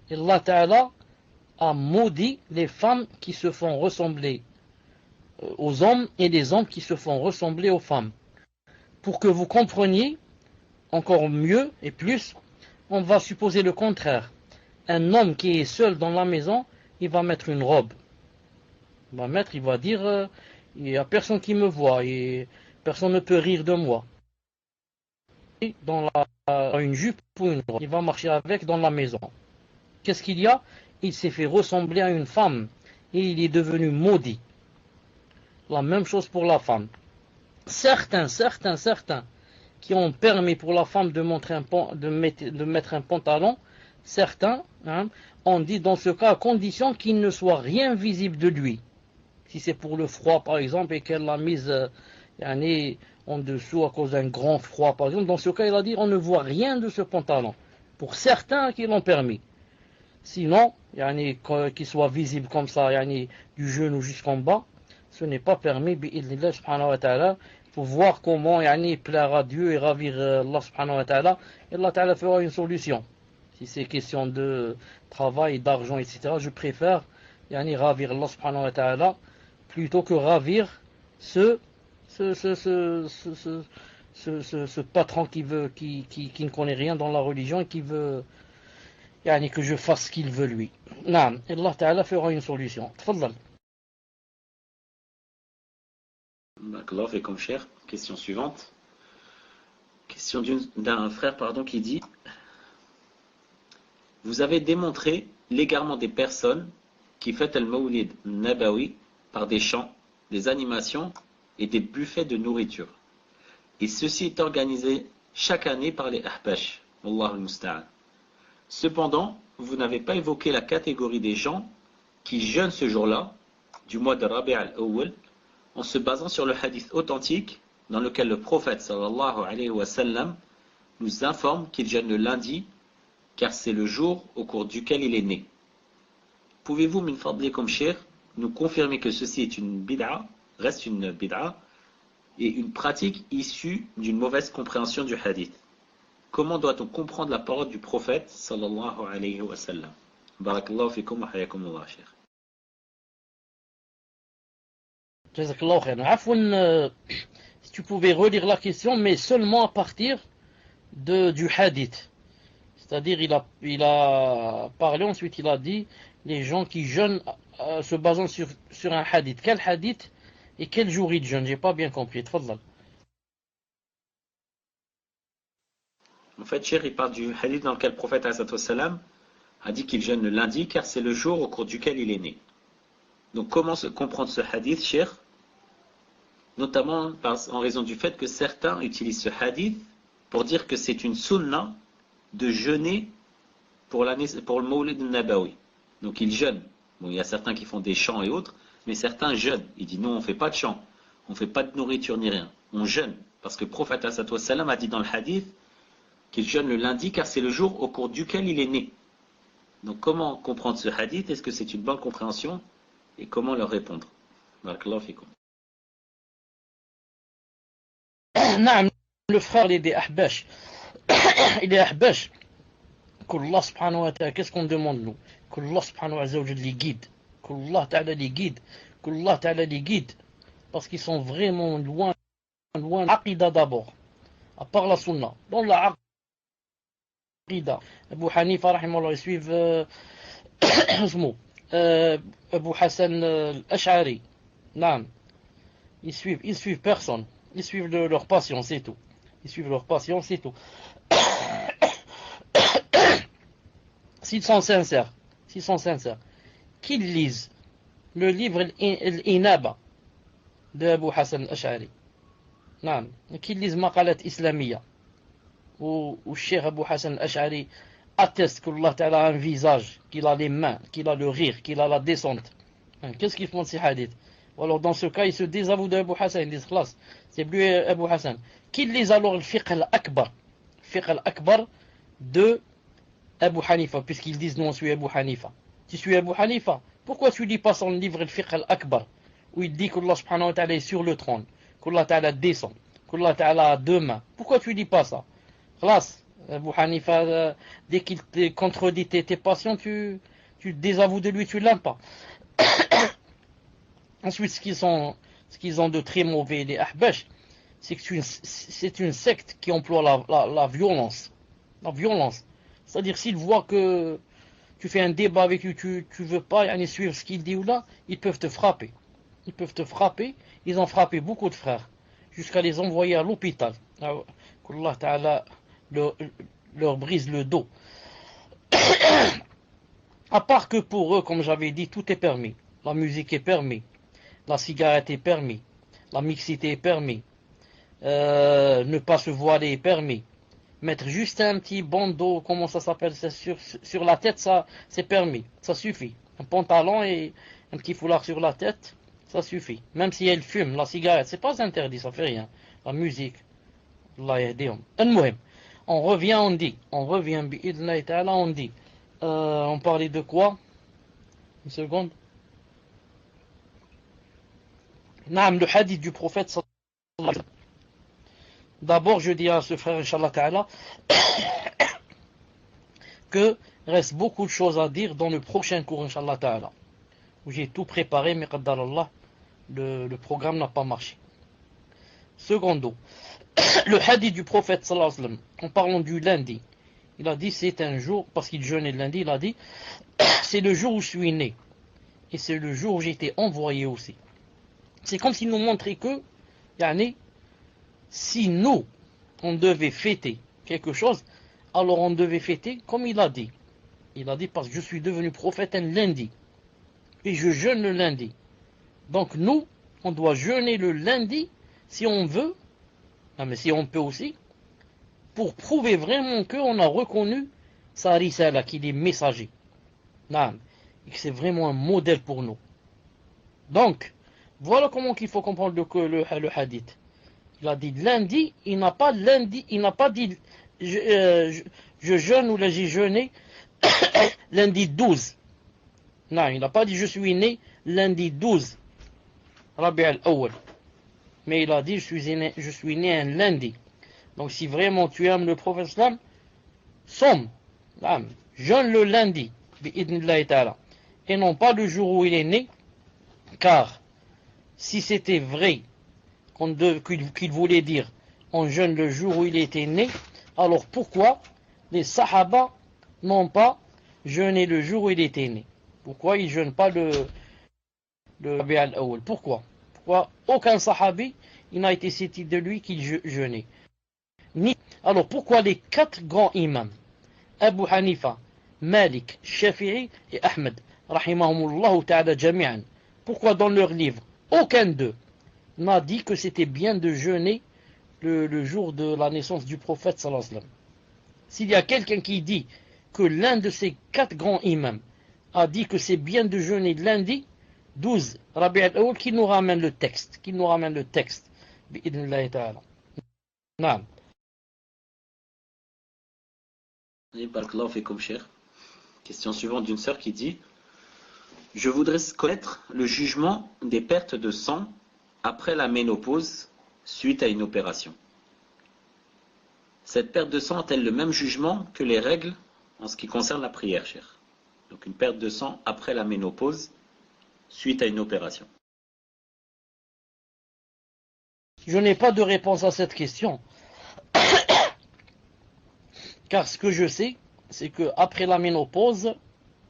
Et Allah Ta'ala a maudit les femmes qui se font ressembler aux hommes et les hommes qui se font ressembler aux femmes. Pour que vous compreniez encore mieux et plus, on va supposer le contraire. Un homme qui est seul dans la maison, il va mettre une robe. Il va dire, il n'y a personne qui me voit et personne ne peut rire de moi. Et dans une jupe ou une robe, il va marcher avec dans la maison. Qu'est-ce qu'il y a? Il s'est fait ressembler à une femme et il est devenu maudit. La même chose pour la femme. Certains qui ont permis pour la femme de mettre un pantalon, certains ont dit dans ce cas à condition qu'il ne soit rien visible de lui. Si c'est pour le froid par exemple et qu'elle l'a mise en dessous à cause d'un grand froid par exemple, dans ce cas il a dit on ne voit rien de ce pantalon. Pour certains qui l'ont permis. Sinon, qu'il soit visible comme ça, du genou jusqu'en bas, ce n'est pas permis, bi'idhnillah subhanahu wa ta'ala. Il faut voir comment plaire à Dieu et ravir Allah subhanahu wa ta'ala. Et Allah ta'ala fera une solution. Si c'est question de travail, d'argent, etc., je préfère ravir Allah subhanahu wa ta'ala plutôt que ravir ce patron qui ne connaît rien dans la religion et qui veut que je fasse ce qu'il veut lui. Naam, Allah Ta'ala fera une solution. Tfadlal. Barakallahu fikum, cher. Question suivante. Question d'un frère qui dit: vous avez démontré l'égarement des personnes qui fêtent le Mawlid Nabawi par des chants, des animations et des buffets de nourriture. Et ceci est organisé chaque année par les Ahbash. Wallahu al-Musta'an. Cependant, vous n'avez pas évoqué la catégorie des gens qui jeûnent ce jour-là, du mois de Rabi' al-Awwal, en se basant sur le hadith authentique dans lequel le prophète sallallahu alayhi wa sallam nous informe qu'il jeûne le lundi, car c'est le jour au cours duquel il est né. Pouvez-vous, min fadlikum cher, nous confirmer que ceci est une bid'a, reste une bid'a, et une pratique issue d'une mauvaise compréhension du hadith? Comment doit-on comprendre la parole du prophète sallallahu alayhi wa sallam? Barakallahu fikum wa hayakumullah, cher. Jazakallahu khairan. Afwan, si tu pouvais relire la question, mais seulement à partir du hadith. C'est-à-dire, il a parlé, ensuite il a dit, les gens qui jeûnent se basant sur un hadith. Quel hadith et quel jour ils jeûnent? J'ai pas bien compris. Tfadlal. En fait, cher, il parle du hadith dans lequel le prophète a dit qu'il jeûne le lundi car c'est le jour au cours duquel il est né. Donc comment comprendre ce hadith, cher? Notamment en raison du fait que certains utilisent ce hadith pour dire que c'est une sunna de jeûner pour le Mawlid al-Nabawi. Donc ils jeûnent. Bon, il y a certains qui font des chants et autres, mais certains jeûnent. Il dit non, on ne fait pas de chant, on ne fait pas de nourriture ni rien. On jeûne. Parce que le prophète ﷺ a dit dans le hadith qu'il jeûne le lundi car c'est le jour au cours duquel il est né. Donc comment comprendre ce hadith? Est-ce que c'est une bonne compréhension? Et comment leur répondre? Barakallahu fikum. نعم le frère il est des ahbash. Il est ahbash. qu'Allah subhanahu wa ta'ala, qu'est-ce qu'on demande nous? Qu'Allah subhanahu wa ta'ala les guide. Qu'Allah ta'ala les guide. Qu'Allah ta'ala les guide. Parce qu'ils sont vraiment loin de l'aqida d'abord. À part la sunna. Dans la aqida. Abu Hanifa rahimahullah ils suivent Abu Hassan al-Ash'ari. Non. Ils suivent personne. Ils suivent leur passion, c'est tout. Ils suivent leur passion, c'est tout. S'ils sont sincères, qu'ils lisent le livre Al-Inaba de Abu Hassan al-Ash'ari. Non. Qu'ils lisent Maqalat Islamiyya. Où Cheikh Abu Hassan al-Ash'ari atteste qu'Allah Ta'ala a un visage, qu'il a les mains, qu'il a le rire, qu'il a la descente. Qu'est-ce qu'ils font de ces hadiths? Alors dans ce cas, ils se désavouent de Abu Hassan, ils disent khlas, c'est plus Abu Hassan. Qu'ils lisent alors le fiqh al-akbar de Abu Hanifa, puisqu'ils disent non, on suit Abu Hanifa. Tu suis Abu Hanifa, pourquoi tu lis pas son livre le fiqh al-akbar, où il dit qu'Allah subhanahu wa ta'ala est sur le trône, qu'Allah ta'ala descend, qu'Allah ta'ala a deux mains? Pourquoi tu lis pas ça? Khlas, Abu Hanifa, dès qu'il te contredit tes passions, tu te désavoues de lui, tu l'aimes pas. Ensuite, ce qu'ils ont de très mauvais, les ahbash, c'est que c'est une secte qui emploie la violence. La violence. C'est-à-dire, s'ils voient que tu fais un débat avec lui, tu veux pas aller suivre ce qu'il dit ou là, ils peuvent te frapper. Ils ont frappé beaucoup de frères, jusqu'à les envoyer à l'hôpital. Qu'Allah Ta'ala leur brise le dos. À part que pour eux, comme j'avais dit, tout est permis. La musique est permise. La cigarette est permis, la mixité est permis, ne pas se voiler est permis, mettre juste un petit bandeau, comment ça s'appelle, sur la tête, ça c'est permis, ça suffit. Un pantalon et un petit foulard sur la tête, ça suffit. Même si elle fume, la cigarette, c'est pas interdit, ça fait rien. La musique, Allah yahdihum. On revient, on dit, on parlait de quoi? Une seconde. Le hadith du prophète sallallahu alayhi wa sallam. D'abord je dis à ce frère Inch'Allah Ta'ala que reste beaucoup de choses à dire dans le prochain cours Inch'Allah Ta'ala, où j'ai tout préparé, mais qaddar Allah, le programme n'a pas marché. Secondo, le hadith du prophète sallallahu alayhi wa sallam, en parlant du lundi, il a dit c'est un jour, parce qu'il jeûnait le lundi, il a dit c'est le jour où je suis né et c'est le jour où j'ai été envoyé aussi. C'est comme s'il nous montrait que, si nous, on devait fêter quelque chose, alors on devait fêter comme il a dit. Il a dit parce que je suis devenu prophète un lundi. Et je jeûne le lundi. Donc nous, on doit jeûner le lundi, si on veut, mais si on peut aussi, pour prouver vraiment qu'on a reconnu sa risala, qu'il est messager. Et que c'est vraiment un modèle pour nous. Donc, voilà comment il faut comprendre le hadith. Il a dit lundi, il n'a pas dit je jeûne ou là j'ai jeûné lundi 12. Non, il n'a pas dit je suis né lundi 12. Rabi' al-Awwal. Mais il a dit je suis né un lundi. Donc si vraiment tu aimes le prophète islam, somme, jeûne le lundi, bi'idnillahi ta'ala. Et non pas le jour où il est né, car si c'était vrai qu'il voulait dire on jeûne le jour où il était né, alors pourquoi les sahaba n'ont pas jeûné le jour où il était né? Pourquoi ils ne jeûnent pas le Rabi' al-Awwal? Pourquoi aucun sahabi il n'a été cité de lui qu'il jeûnait? Alors pourquoi les quatre grands imams, Abu Hanifa, Malik, Shafi'i et Ahmed, rahimahumullah ta'ala jami'an, pourquoi dans leurs livres aucun d'eux n'a dit que c'était bien de jeûner le jour de la naissance du prophète sallallahu alayhi wa sallam? S'il y a quelqu'un qui dit que l'un de ces 4 grands imams a dit que c'est bien de jeûner lundi 12 Rabi' al-Awwal, qui nous ramène le texte, bi'idhnillahi ta'ala. Naam. Barakallahu fikum, cher. Question suivante d'une sœur qui dit: je voudrais connaître le jugement des pertes de sang après la ménopause suite à une opération. Cette perte de sang a-t-elle le même jugement que les règles en ce qui concerne la prière, cher? Donc une perte de sang après la ménopause suite à une opération. Je n'ai pas de réponse à cette question. Car ce que je sais, c'est que après la ménopause,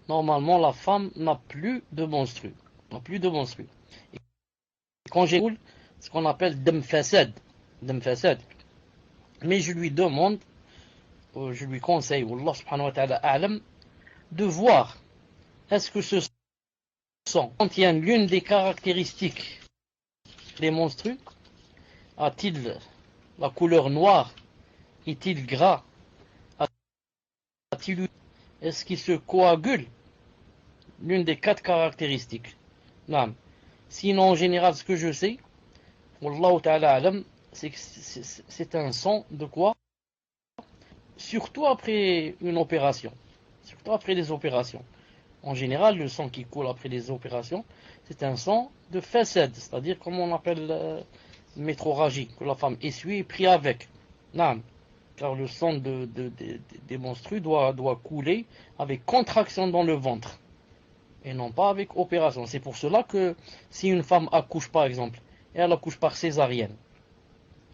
normalement la femme n'a plus de menstrues. Et quand j'écoule, ce qu'on appelle dam fasad. Mais je lui demande, je lui conseille, Wallah subhanahu wa ta'ala a'lam, de voir est-ce que ce sang contient l'une des caractéristiques des menstrues. A-t-il la couleur noire? Est-il gras? Est-ce qu'il se coagule? L'une des 4 caractéristiques. Non. Sinon, en général, ce que je sais, Wallahu ta'ala alam, c'est que c'est un sang de quoi? Surtout après une opération. Surtout après les opérations. En général, le sang qui coule après les opérations, c'est un sang de fasad, c'est-à-dire comme on appelle métroragie, que la femme essuie et prie avec. Non. Car le sang des menstrues doit couler avec contraction dans le ventre et non pas avec opération. C'est pour cela que si une femme accouche par exemple, et elle accouche par césarienne,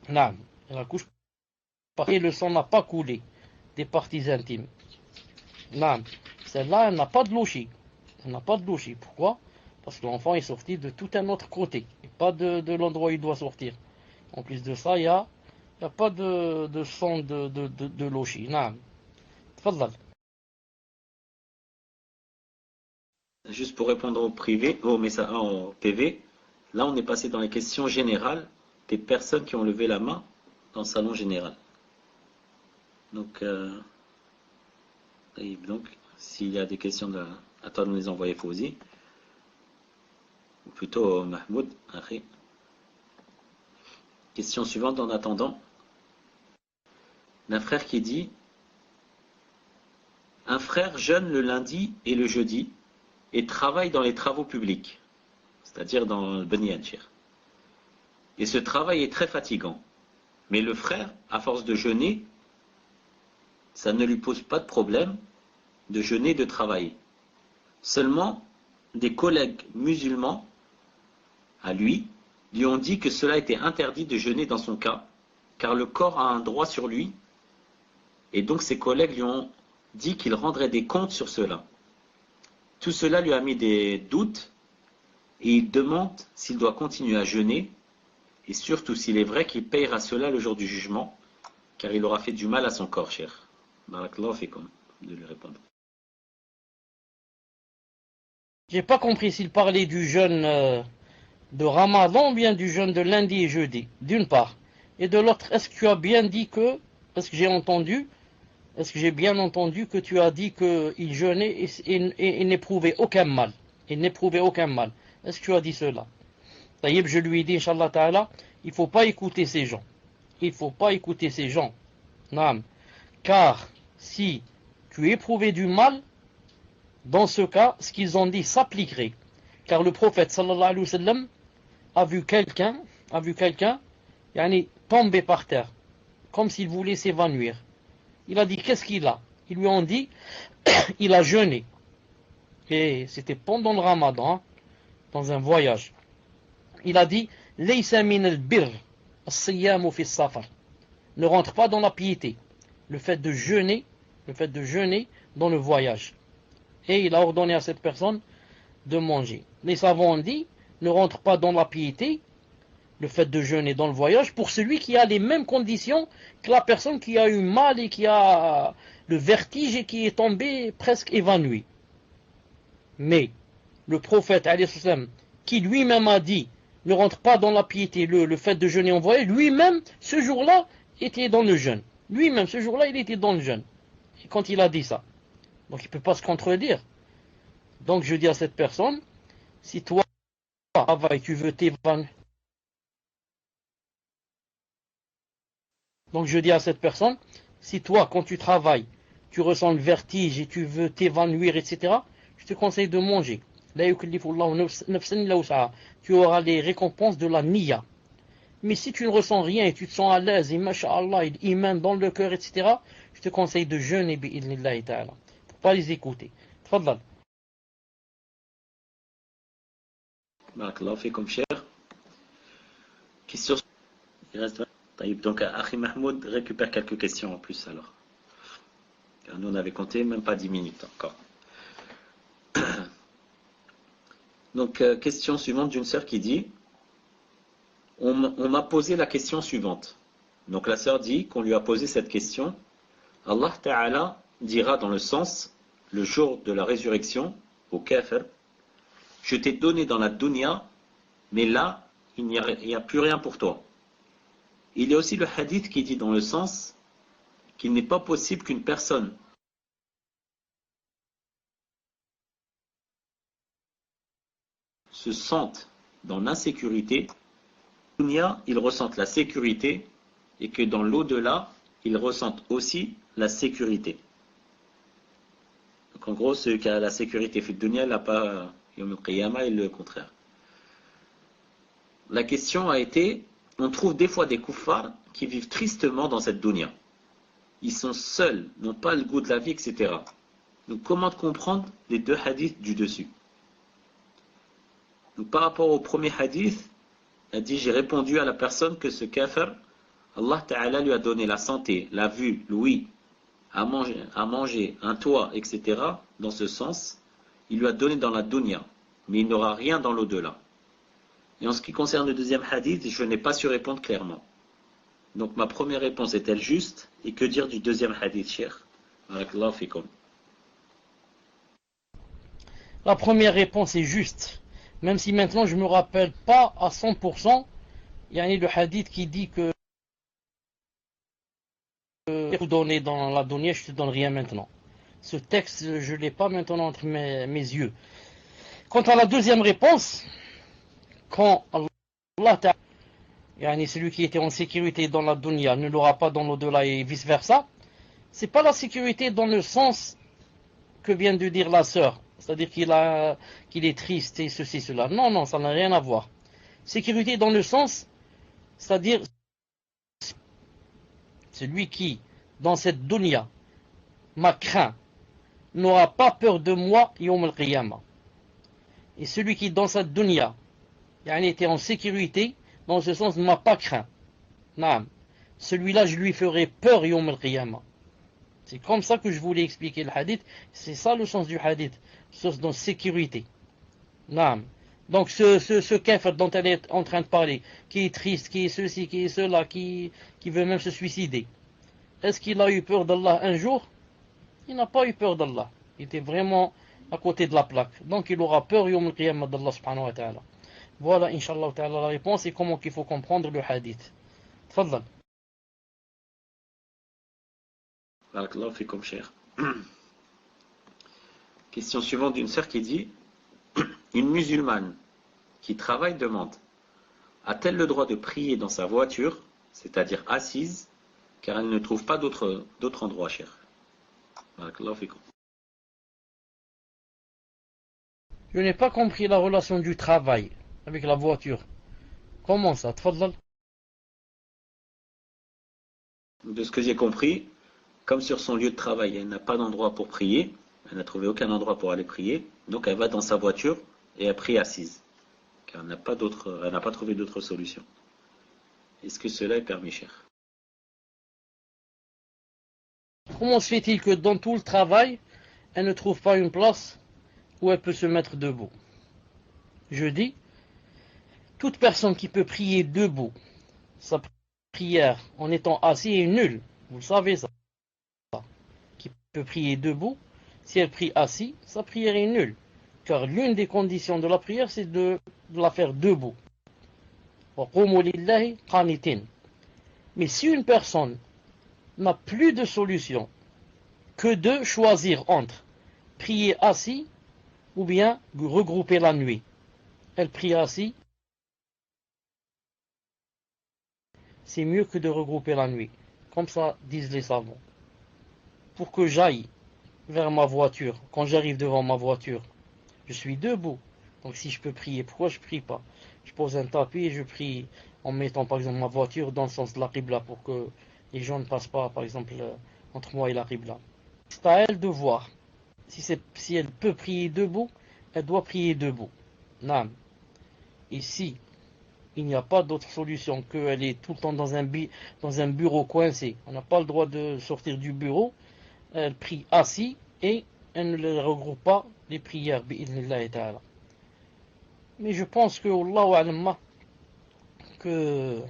non, elle accouche par, et le sang n'a pas coulé des parties intimes, non, celle-là elle n'a pas de louchi. Pourquoi? Parce que l'enfant est sorti de tout un autre côté et pas de l'endroit où il doit sortir. En plus de ça, il n'y a pas de sang de lochi. Non. Tfadal. Juste pour répondre au PV, là on est passé dans les questions générales des personnes qui ont levé la main dans le salon général. Donc s'il y a des questions, à toi de nous les envoyer, Fouzi. Ou plutôt Mahmoud. Après. Question suivante en attendant. D'un frère qui dit: un frère jeûne le lundi et le jeudi et travaille dans les travaux publics, c'est-à-dire dans le Beniadjir. Et ce travail est très fatigant. Mais le frère, à force de jeûner, ça ne lui pose pas de problème de jeûner, de travailler. Seulement, des collègues musulmans, à lui ont dit que cela était interdit de jeûner dans son cas, car le corps a un droit sur lui, et donc ses collègues lui ont dit qu'il rendrait des comptes sur cela. Tout cela lui a mis des doutes, et il demande s'il doit continuer à jeûner, et surtout s'il est vrai qu'il payera cela le jour du jugement, car il aura fait du mal à son corps, cher. Barakallahu fikum, de lui répondre. J'ai pas compris s'il parlait du jeûne de Ramadan ou bien du jeûne de lundi et jeudi, d'une part. Et de l'autre, est-ce que tu as bien dit que, est-ce que j'ai bien entendu que tu as dit qu'il jeûnait et n'éprouvait aucun mal. Est-ce que tu as dit cela? Taïb, je lui ai dit, Inch'Allah Ta'ala, il ne faut pas écouter ces gens. Naam. Car si tu éprouvais du mal, dans ce cas, ce qu'ils ont dit s'appliquerait. Car le prophète sallallahu alayhi wa sallam a vu quelqu'un tomber par terre, comme s'il voulait s'évanouir. Il a dit, qu'est-ce qu'il a? Ils lui ont dit, il a jeûné. Et c'était pendant le Ramadan, dans un voyage. Il a dit, Laysa min al-birr, as-siyamu fi safar. Ne rentre pas dans la piété. Le fait de jeûner dans le voyage. Et il a ordonné à cette personne de manger. Les savants ont dit, ne rentre pas dans la piété, le fait de jeûner dans le voyage, pour celui qui a les mêmes conditions que la personne qui a eu mal et qui a le vertige et qui est tombé presque évanoui. Mais le prophète, qui lui-même a dit, ne rentre pas dans la piété, le fait de jeûner en voyage, lui-même, ce jour-là, était dans le jeûne. Il était dans le jeûne. quand il a dit ça. Donc il ne peut pas se contredire. Donc je dis à cette personne, si toi, tu veux t'évanouir. Donc je dis à cette personne, si toi, quand tu travailles, tu ressens le vertige et tu veux t'évanouir, etc., je te conseille de manger. Tu auras les récompenses de la niya. Mais si tu ne ressens rien et tu te sens à l'aise, et masha'Allah, il iman dans le cœur, etc., je te conseille de jeûner, bi'idhnillahi ta'ala. Faut pas les écouter. Tfadlal. Barakallahu fikum, cher. Question. Il reste 20. Donc, Akhi Mahmoud récupère quelques questions en plus alors. Car nous, on avait compté même pas 10 minutes encore. Donc, question suivante d'une sœur qui dit, on m'a posé la question suivante. Donc, la sœur dit qu'on lui a posé cette question. Allah Ta'ala dira dans le sens, le jour de la résurrection, au kafir, je t'ai donné dans la dunya, mais là, il n'y a plus rien pour toi. Il y a aussi le hadith qui dit dans le sens qu'il n'est pas possible qu'une personne se sente dans l'insécurité, dunya, il ressente la sécurité, et que dans l'au-delà, il ressente aussi la sécurité. Donc en gros, celui qui a la sécurité fait dunya, il n'a pas Yawm al-Qiyamah et le contraire. La question a été, on trouve des fois des kuffars qui vivent tristement dans cette dunya. Ils sont seuls, n'ont pas le goût de la vie, etc. Donc comment comprendre les deux hadiths du dessus? Donc par rapport au premier hadith, elle dit, j'ai répondu à la personne que ce kafir, Allah Ta'ala lui a donné la santé, la vue, l'ouïe, à manger, un toit, etc. Dans ce sens, il lui a donné dans la dunya, mais il n'aura rien dans l'au-delà. Et en ce qui concerne le deuxième hadith, je n'ai pas su répondre clairement. Donc ma première réponse est-elle juste? Et que dire du deuxième hadith, cher? Barakallahu fikum. La première réponse est juste. Même si maintenant je ne me rappelle pas à 100%, il y a le hadith qui dit que je te donner dans la dunya, je te donne rien maintenant. Ce texte, je ne l'ai pas maintenant entre mes yeux. Quant à la deuxième réponse, quand Allah Ta'ala, celui qui était en sécurité dans la dunya ne l'aura pas dans l'au-delà et vice versa, c'est pas la sécurité dans le sens que vient de dire la sœur, c'est-à-dire qu'il est triste et ceci, cela. Non, non, ça n'a rien à voir. Sécurité dans le sens, c'est-à-dire celui qui, dans cette dunya, m'a craint, n'aura pas peur de moi, Yawm al-Qiyamah. Et celui qui, dans cette dunya, était en sécurité, dans ce sens, ne m'a pas craint. Naam. Celui-là, je lui ferai peur, Yawm al-Qiyamah. C'est comme ça que je voulais expliquer le hadith. C'est ça le sens du hadith. Sens dans sécurité. Naam. Donc ce kafir dont elle est en train de parler, qui est triste, qui est ceci, qui est cela, qui veut même se suicider. Est-ce qu'il a eu peur d'Allah un jour? Il n'a pas eu peur d'Allah. Il était vraiment à côté de la plaque. Donc il aura peur Yawm al-Qiyamah d'Allah subhanahu wa ta'ala. Voilà, Inch'Allah ta'ala, la réponse et comment il faut comprendre le hadith. Tfadlal. Barakallahu fikum, cher. Question suivante d'une sœur qui dit, une musulmane qui travaille demande, a-t-elle le droit de prier dans sa voiture, c'est-à-dire assise, car elle ne trouve pas d'autre endroit, cher? Barakallahu fikum. Je n'ai pas compris la relation du travail avec la voiture. Comment ça? Tfadlal. De ce que j'ai compris, comme sur son lieu de travail, elle n'a pas d'endroit pour prier, elle n'a trouvé aucun endroit pour aller prier, donc elle va dans sa voiture et elle prie assise, car elle n'a pas trouvé d'autre solution. Est-ce que cela est permis, cher? Comment se fait-il que dans tout le travail, elle ne trouve pas une place où elle peut se mettre debout? Je dis, toute personne qui peut prier debout, sa prière en étant assis est nulle. Vous le savez ça. Qui peut prier debout, si elle prie assis, sa prière est nulle. Car l'une des conditions de la prière, c'est de la faire debout. Mais si une personne n'a plus de solution que de choisir entre prier assis ou bien regrouper la nuit. Elle prie assis, c'est mieux que de regrouper la nuit. Comme ça disent les savants. Pour que j'aille vers ma voiture, quand j'arrive devant ma voiture, je suis debout. Donc si je peux prier, pourquoi je prie pas? Je pose un tapis et je prie en mettant par exemple ma voiture dans le sens de la Qibla pour que les gens ne passent pas par exemple entre moi et la Qibla. C'est à elle de voir. Si elle peut prier debout, elle doit prier debout. Non. Et si il n'y a pas d'autre solution qu'elle est tout le temps dans un bureau coincé, on n'a pas le droit de sortir du bureau, elle prie assis et elle ne regroupe pas les prières. Mais je pense que, Allahu a'lam, que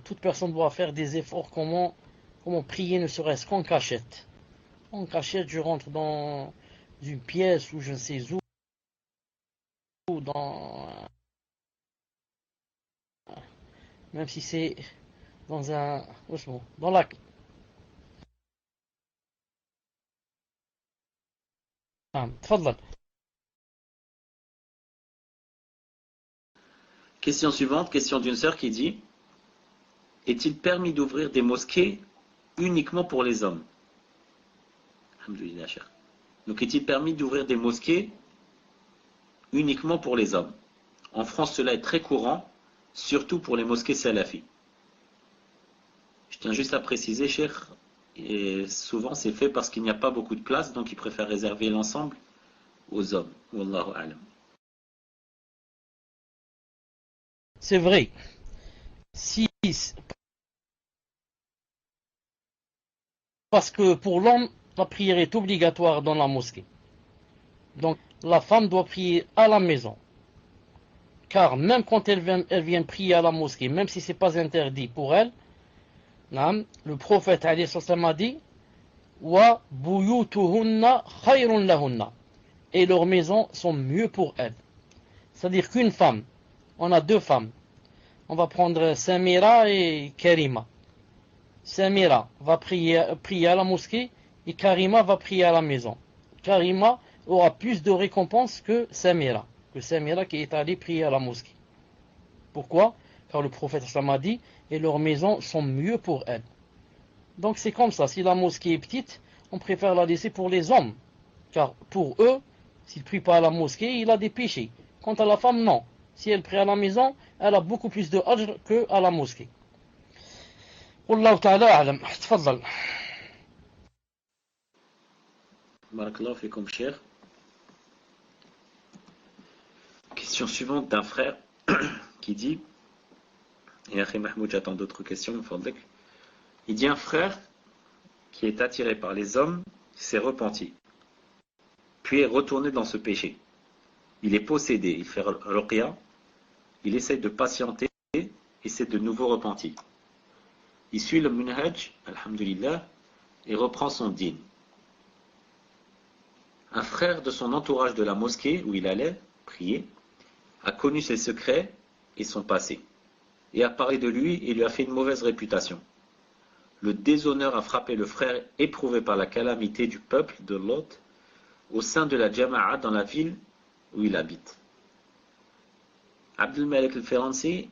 toute personne doit faire des efforts comment prier ne serait-ce qu'en cachette. En cachette, je rentre dans une pièce où je ne sais où, même si c'est dans la, تفضل. Question suivante, question d'une sœur qui dit: est-il permis d'ouvrir des mosquées uniquement pour les hommes? Alhamdoulilah, cher. Donc, est-il permis d'ouvrir des mosquées uniquement pour les hommes? En France, cela est très courant, surtout pour les mosquées salafis. Je tiens juste à préciser, cher, et souvent c'est fait parce qu'il n'y a pas beaucoup de place, donc ils préfèrent réserver l'ensemble aux hommes. Wallahu a'lam. C'est vrai. Si, parce que pour l'homme, la prière est obligatoire dans la mosquée. Donc la femme doit prier à la maison. Car même quand elle vient prier à la mosquée, même si ce n'est pas interdit pour elle, le prophète a dit Wa buyutuhunna khayrun lahunna. Et leurs maisons sont mieux pour elles. C'est-à-dire qu'une femme, on a deux femmes. On va prendre Samira et Karima. Samira va prier à la mosquée et Karima va prier à la maison. Karima aura plus de récompenses que Samira qui est allée prier à la mosquée. Pourquoi? Car le prophète a dit et leurs maisons sont mieux pour elles. Donc c'est comme ça, si la mosquée est petite, on préfère la laisser pour les hommes. Car pour eux, s'ils ne prient pas à la mosquée, il a des péchés. Quant à la femme, non. Si elle prie à la maison, elle a beaucoup plus de ajr qu'à la mosquée. Wallahu ta'ala a'lam. Tfaddal. Barakallahu fikum, cher. Question suivante d'un frère qui dit, et après Mahmoud, j'attends d'autres questions, il dit: un frère qui est attiré par les hommes s'est repenti, puis est retourné dans ce péché. Il est possédé, il fait ruqya, il essaie de patienter et s'est de nouveau repenti. Il suit le munhaj, alhamdulillah, et reprend son din. Un frère de son entourage de la mosquée où il allait prier a connu ses secrets et son passé, et a parlé de lui et lui a fait une mauvaise réputation. Le déshonneur a frappé le frère éprouvé par la calamité du peuple de Lot au sein de la Jama'a dans la ville où il habite. Abdul Malik al-Ferransi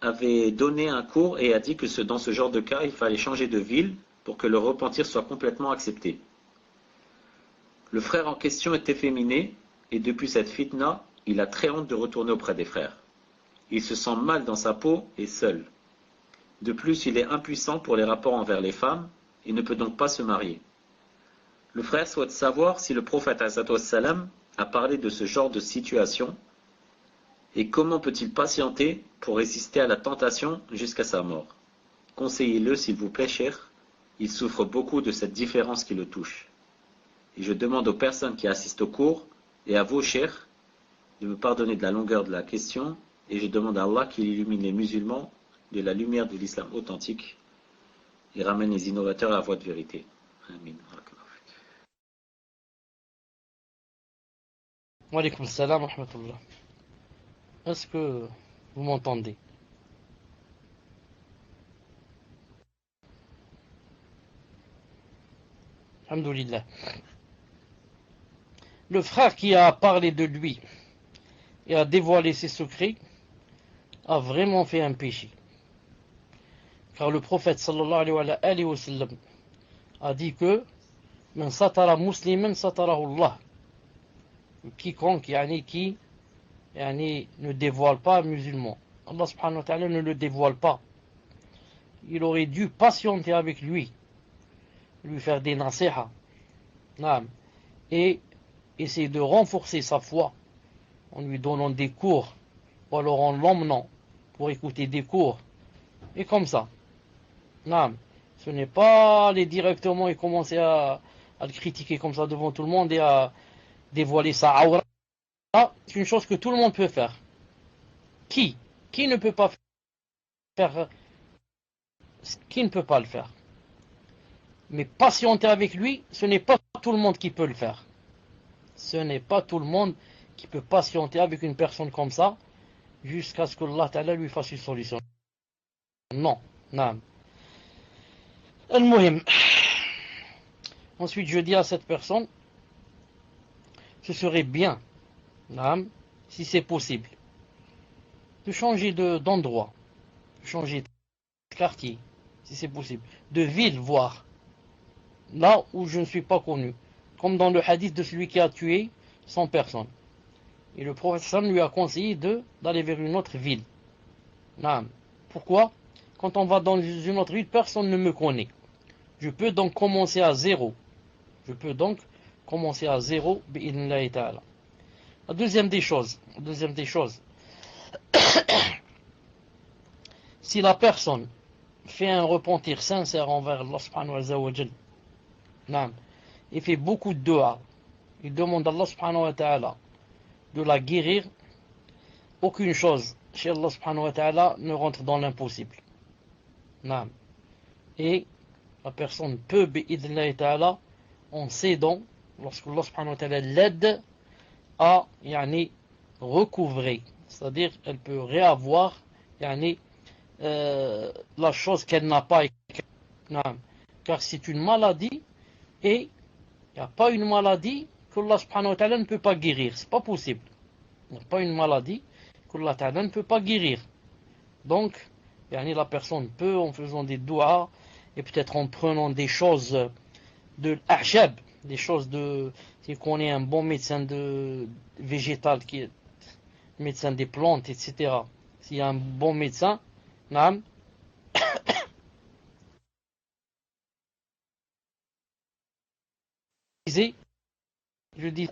avait donné un cours et a dit que dans ce genre de cas, il fallait changer de ville pour que le repentir soit complètement accepté. Le frère en question est efféminé et depuis cette fitna, il a très honte de retourner auprès des frères. Il se sent mal dans sa peau et seul. De plus, il est impuissant pour les rapports envers les femmes et ne peut donc pas se marier. Le frère souhaite savoir si le prophète ﷺ a parlé de ce genre de situation et comment peut-il patienter pour résister à la tentation jusqu'à sa mort. Conseillez-le s'il vous plaît, cher. Il souffre beaucoup de cette différence qui le touche. Et je demande aux personnes qui assistent au cours et à vous, chers, de me pardonner de la longueur de la question et je demande à Allah qu'il illumine les musulmans de la lumière de l'islam authentique et ramène les innovateurs à la voie de vérité. Amin. Wa alaykum salam wa rahmatullah. Est-ce que vous m'entendez? Alhamdulillah. Le frère qui a parlé de lui et a dévoilé ses secrets a vraiment fait un péché. Car le prophète sallallahu alayhi wa sallam a dit que Man satara musliman satarahu Allah. Quiconque qui ne dévoile pas un musulman, Allah subhanahu wa ta'ala ne le dévoile pas. Il aurait dû patienter avec lui faire des nasiha, et essayer de renforcer sa foi en lui donnant des cours ou alors en l'emmenant pour écouter des cours, et comme ça. Ce n'est pas aller directement et commencer à le critiquer comme ça devant tout le monde et à dévoiler sa aura. C'est une chose que tout le monde peut faire. Qui ne peut pas faire? Qui ne peut pas le faire? Mais patienter avec lui, ce n'est pas tout le monde qui peut le faire. Ce n'est pas tout le monde qui peut patienter avec une personne comme ça jusqu'à ce que Allah Ta'ala lui fasse une solution. Non. Al-Muhim. Ensuite, je dis à cette personne, ce serait bien, si c'est possible, de changer d'endroit, de changer de quartier, si c'est possible, de ville, voire, là où je ne suis pas connu, comme dans le hadith de celui qui a tué 100 personnes. Et le prophète lui a conseillé d'aller vers une autre ville. Pourquoi? Quand on va dans une autre ville, personne ne me connaît. Je peux donc commencer à zéro. Bi'idhnillahi ta'ala. La deuxième des choses, si la personne fait un repentir sincère envers Allah subhanahu wa ta'ala, et fait beaucoup de dua, il demande à Allah subhanahu wa ta'ala de la guérir, aucune chose chez Allah subhanahu wa ta'ala ne rentre dans l'impossible. Et la personne peut, bi'idhnillahi ta'ala, en s'aidant, lorsque Allah subhanahu wa ta'ala l'aide à recouvrer, c'est-à-dire elle peut réavoir la chose qu'elle n'a pas. Car c'est une maladie, et il n'y a pas une maladie que Allah subhanahu wa ta'ala ne peut pas guérir. C'est pas possible. Il n'y a pas une maladie que Allah ta'ala ne peut pas guérir. Donc, la personne peut, en faisant des doigts, et peut-être en prenant des choses de l'ahshab, des choses si on est un bon médecin végétal, qui est médecin des plantes, etc. S'il y a un bon médecin, je dis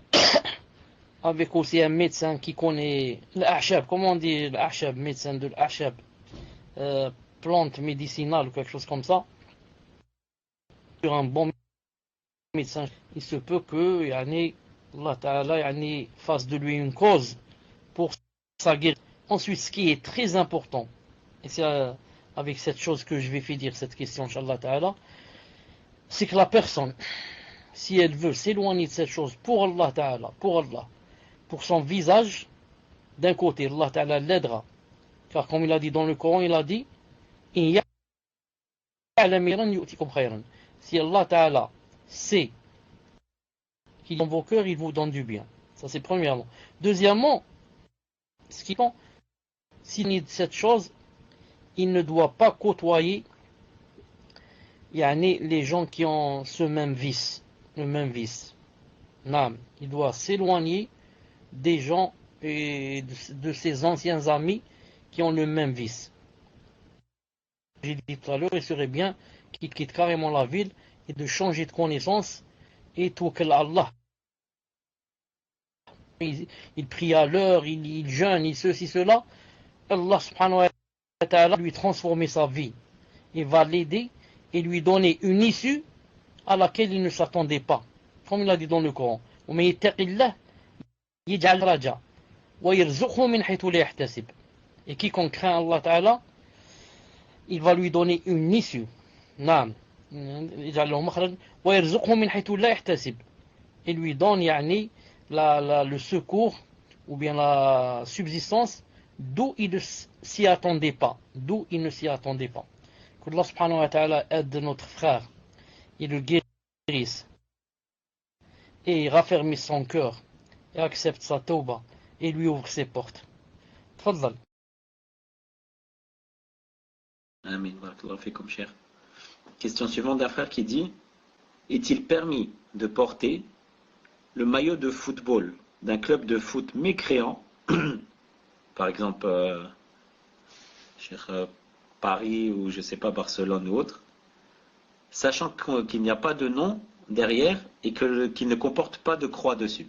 avec aussi un médecin qui connaît l'ahshab, comment on dit l'ahshab, médecin de l'ahshab, plante médicinale ou quelque chose comme ça, sur un bon médecin, il se peut que Allah Ta'ala fasse de lui une cause pour sa guérison. Ensuite, ce qui est très important, et c'est avec cette chose que je vais finir cette question, Inch'Allah Ta'ala, c'est que la personne, si elle veut s'éloigner de cette chose pour Allah Ta'ala, pour son visage, d'un côté, Allah Ta'ala l'aidera. Car comme il a dit dans le Coran, il a dit si Allah Ta'ala sait qu'il est dans vos cœurs, il vous donne du bien. Ça c'est premièrement. Deuxièmement, ce qui compte, s'il nie de cette chose, il ne doit pas côtoyer les gens qui ont le même vice. Il doit s'éloigner des gens et de ses anciens amis qui ont le même vice. J'ai dit tout à l'heure, il serait bien qu'il quitte carrément la ville et de changer de connaissance et tout que Allah. Il prie à l'heure, il jeûne, il ceci, cela. Allah subhanahu wa ta'ala lui transformer sa vie. Il va l'aider et lui donner une issue à laquelle il ne s'attendait pas. Comme il a dit dans le Coran. Et quiconque craint Allah Ta'ala, il va lui donner une issue. Et lui donne le secours ou bien la subsistance d'où il ne s'y attendait pas. Que Allah subhanahu wa ta'ala aide notre frère et le guérisse et raffermisse son cœur et accepte sa tauba et lui ouvre ses portes. Tfadlal. Amin, barakallahu fikum, cher. Question suivante d'un frère qui dit: est-il permis de porter le maillot de football d'un club de foot mécréant, par exemple Paris ou je sais pas, Barcelone ou autre, sachant qu'il n'y a pas de nom derrière et qu'il ne comporte pas de croix dessus?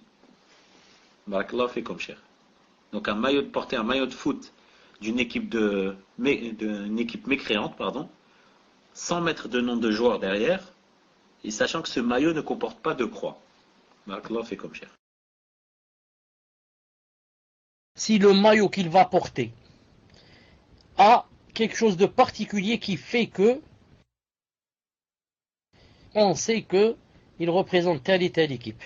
Barakallahu fikum, cher. Donc porter un maillot de foot d'une équipe équipe mécréante, pardon, sans mettre de nom de joueur derrière, et sachant que ce maillot ne comporte pas de croix. Barakallahu fikum, cher. Si le maillot qu'il va porter a quelque chose de particulier qui fait que on sait que il représente telle et telle équipe.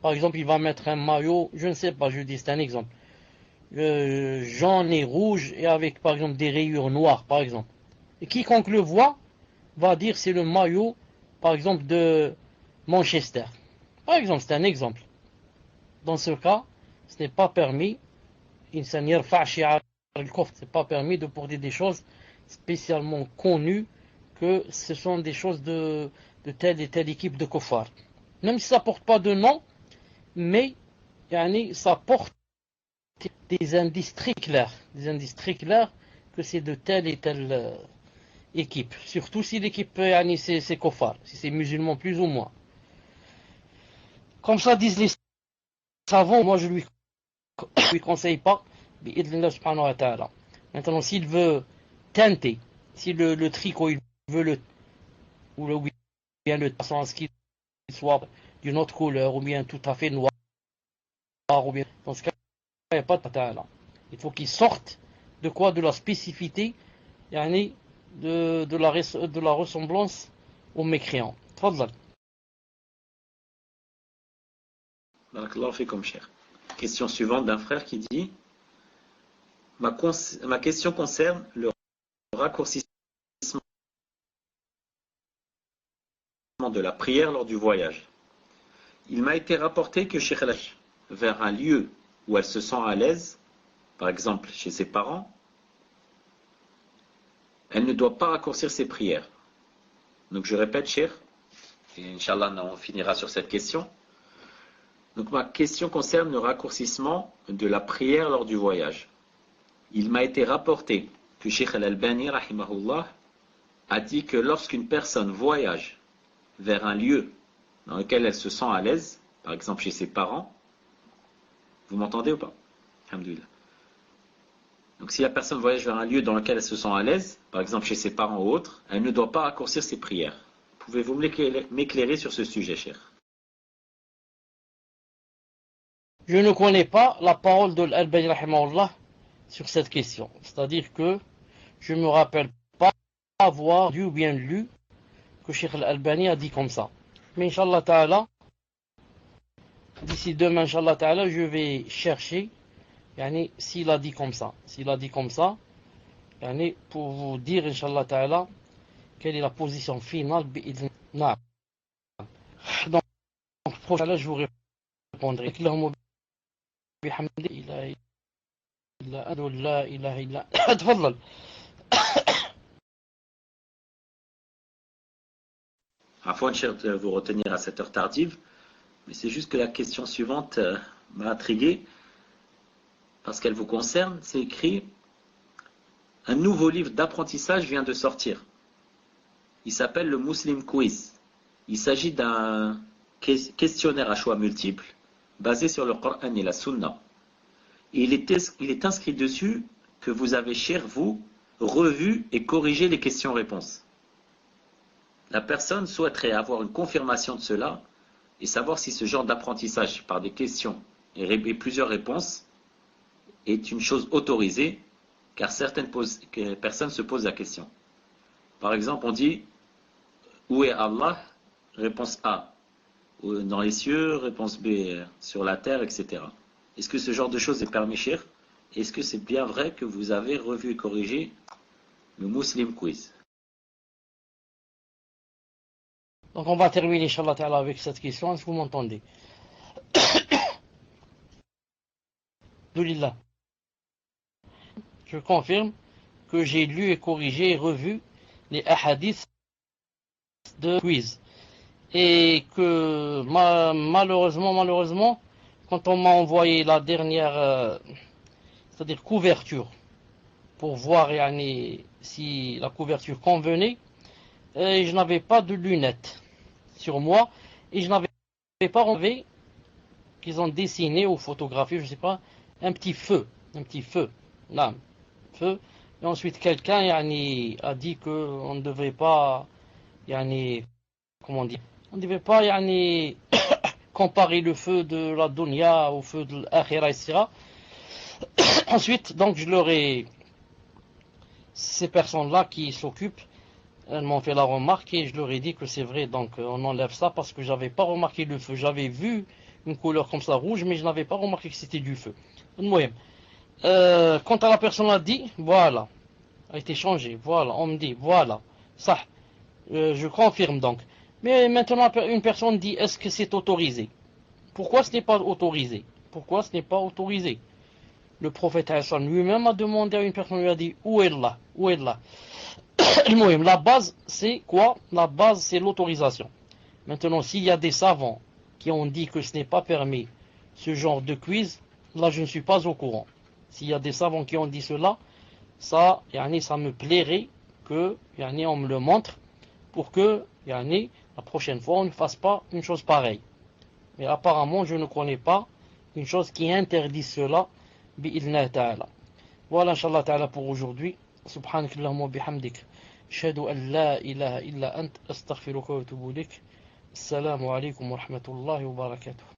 Par exemple, il va mettre un maillot, je ne sais pas, je dis c'est un exemple, jaune et rouge et avec par exemple des rayures noires par exemple. Et quiconque le voit va dire c'est le maillot par exemple de Manchester. Par exemple, c'est un exemple. Dans ce cas, ce n'est pas permis. C'est pas permis de porter des choses spécialement connues que ce sont des choses de telle et telle équipe de Kofar. Même si ça porte pas de nom, mais ça porte des indices très clairs que c'est de telle et telle équipe. Surtout si l'équipe c'est Kofar, si c'est musulman plus ou moins. Comme ça disent les savants, moi je lui conseille pas. Maintenant, s'il veut teinter, si le tricot il veut ou bien le sens qu'il soit d'une autre couleur ou bien tout à fait noir ou bien dans ce cas il n'y a pas de ta'ala. Il faut qu'il sorte de quoi, de la spécificité de la ressemblance aux mécréants. Tfadlal. Barakallahu fikum, cher. Question suivante d'un frère qui dit: ma question concerne le raccourcissement de la prière lors du voyage. Il m'a été rapporté que Cheikh Al-Hajj, vers un lieu où elle se sent à l'aise, par exemple chez ses parents, elle ne doit pas raccourcir ses prières. Donc je répète, Cheikh, et Inch'Allah on finira sur cette question. Donc ma question concerne le raccourcissement de la prière lors du voyage. Il m'a été rapporté que Cheikh Al-Albani, rahimahullah, a dit que lorsqu'une personne voyage vers un lieu dans lequel elle se sent à l'aise, par exemple chez ses parents, vous m'entendez ou pas? Alhamdoulilah. Donc si la personne voyage vers un lieu dans lequel elle se sent à l'aise, par exemple chez ses parents ou autres, elle ne doit pas raccourcir ses prières. Pouvez-vous m'éclairer sur ce sujet, cher? Je ne connais pas la parole de l'Albani rahimahullah sur cette question. C'est-à-dire que je ne me rappelle pas avoir lu ou bien lu que Cheikh Al-Albani a dit comme ça. Mais Inch'Allah Ta'ala, d'ici demain, Inch'Allah Ta'ala, je vais chercher s'il a dit comme ça. S'il a dit comme ça, pour vous dire, Inch'Allah Ta'ala, quelle est la position finale. Donc, prochain, je vous répondrai. تفضل. Afin de vous retenir à cette heure tardive, mais c'est juste que la question suivante m'a intrigué parce qu'elle vous concerne. C'est écrit: un nouveau livre d'apprentissage vient de sortir. Il s'appelle le Muslim Quiz. Il s'agit d'un questionnaire à choix multiples basé sur le Coran et la Sunna. Et il est inscrit dessus que vous avez, cher vous, revu et corrigé les questions-réponses. La personne souhaiterait avoir une confirmation de cela et savoir si ce genre d'apprentissage par des questions et plusieurs réponses est une chose autorisée, car certaines personnes se posent la question. Par exemple, on dit: où est Allah? Réponse A. Dans les cieux, réponse B. Sur la terre, etc. Est-ce que ce genre de choses est permis, cher? Est-ce que c'est bien vrai que vous avez revu et corrigé le Muslim Quiz? Donc on va terminer, Inch'Allah Ta'ala, avec cette question. Est-ce que vous m'entendez? Alhamdulillah. Je confirme que j'ai lu et corrigé et revu les hadiths de quiz. Et que malheureusement, quand on m'a envoyé la dernière, c'est-à-dire couverture, pour voir yani, si la couverture convenait, je n'avais pas de lunettes sur moi et je n'avais pas enlevé qu'ils ont dessiné ou photographié, je ne sais pas, un petit feu, là, feu. Et ensuite quelqu'un yani, a dit qu'on ne devrait pas, yani, comment dire, on ne devait pas yani, comparer le feu de la dunya au feu de l'akhira, etc. Ensuite, donc je leur ai, ces personnes-là qui s'occupent, elles m'ont fait la remarque et je leur ai dit que c'est vrai, donc on enlève ça parce que j'avais pas remarqué le feu. J'avais vu une couleur comme ça rouge, mais je n'avais pas remarqué que c'était du feu. Quant à la personne a dit, voilà, a été changé, voilà, on me dit, voilà, ça, je confirme donc. Mais maintenant, une personne dit, est-ce que c'est autorisé? Pourquoi ce n'est pas autorisé? Pourquoi ce n'est pas autorisé? Le prophète Hassan lui-même a demandé à une personne, lui a dit, où est là? Où est là? La base, c'est quoi? La base, c'est l'autorisation. Maintenant, s'il y a des savants qui ont dit que ce n'est pas permis, ce genre de quiz, là, je ne suis pas au courant. S'il y a des savants qui ont dit cela, ça me plairait que on me le montre pour que la prochaine fois, on ne fasse pas une chose pareille. Mais apparemment, je ne connais pas une chose qui interdit cela, bi'ilna ta'ala. Voilà, Inch'Allah ta'ala, pour aujourd'hui. Subhanakallahumma wa bihamdik. أشهد أن لا إله إلا أنت أستغفرك وأتوب إليك السلام عليكم ورحمة الله وبركاته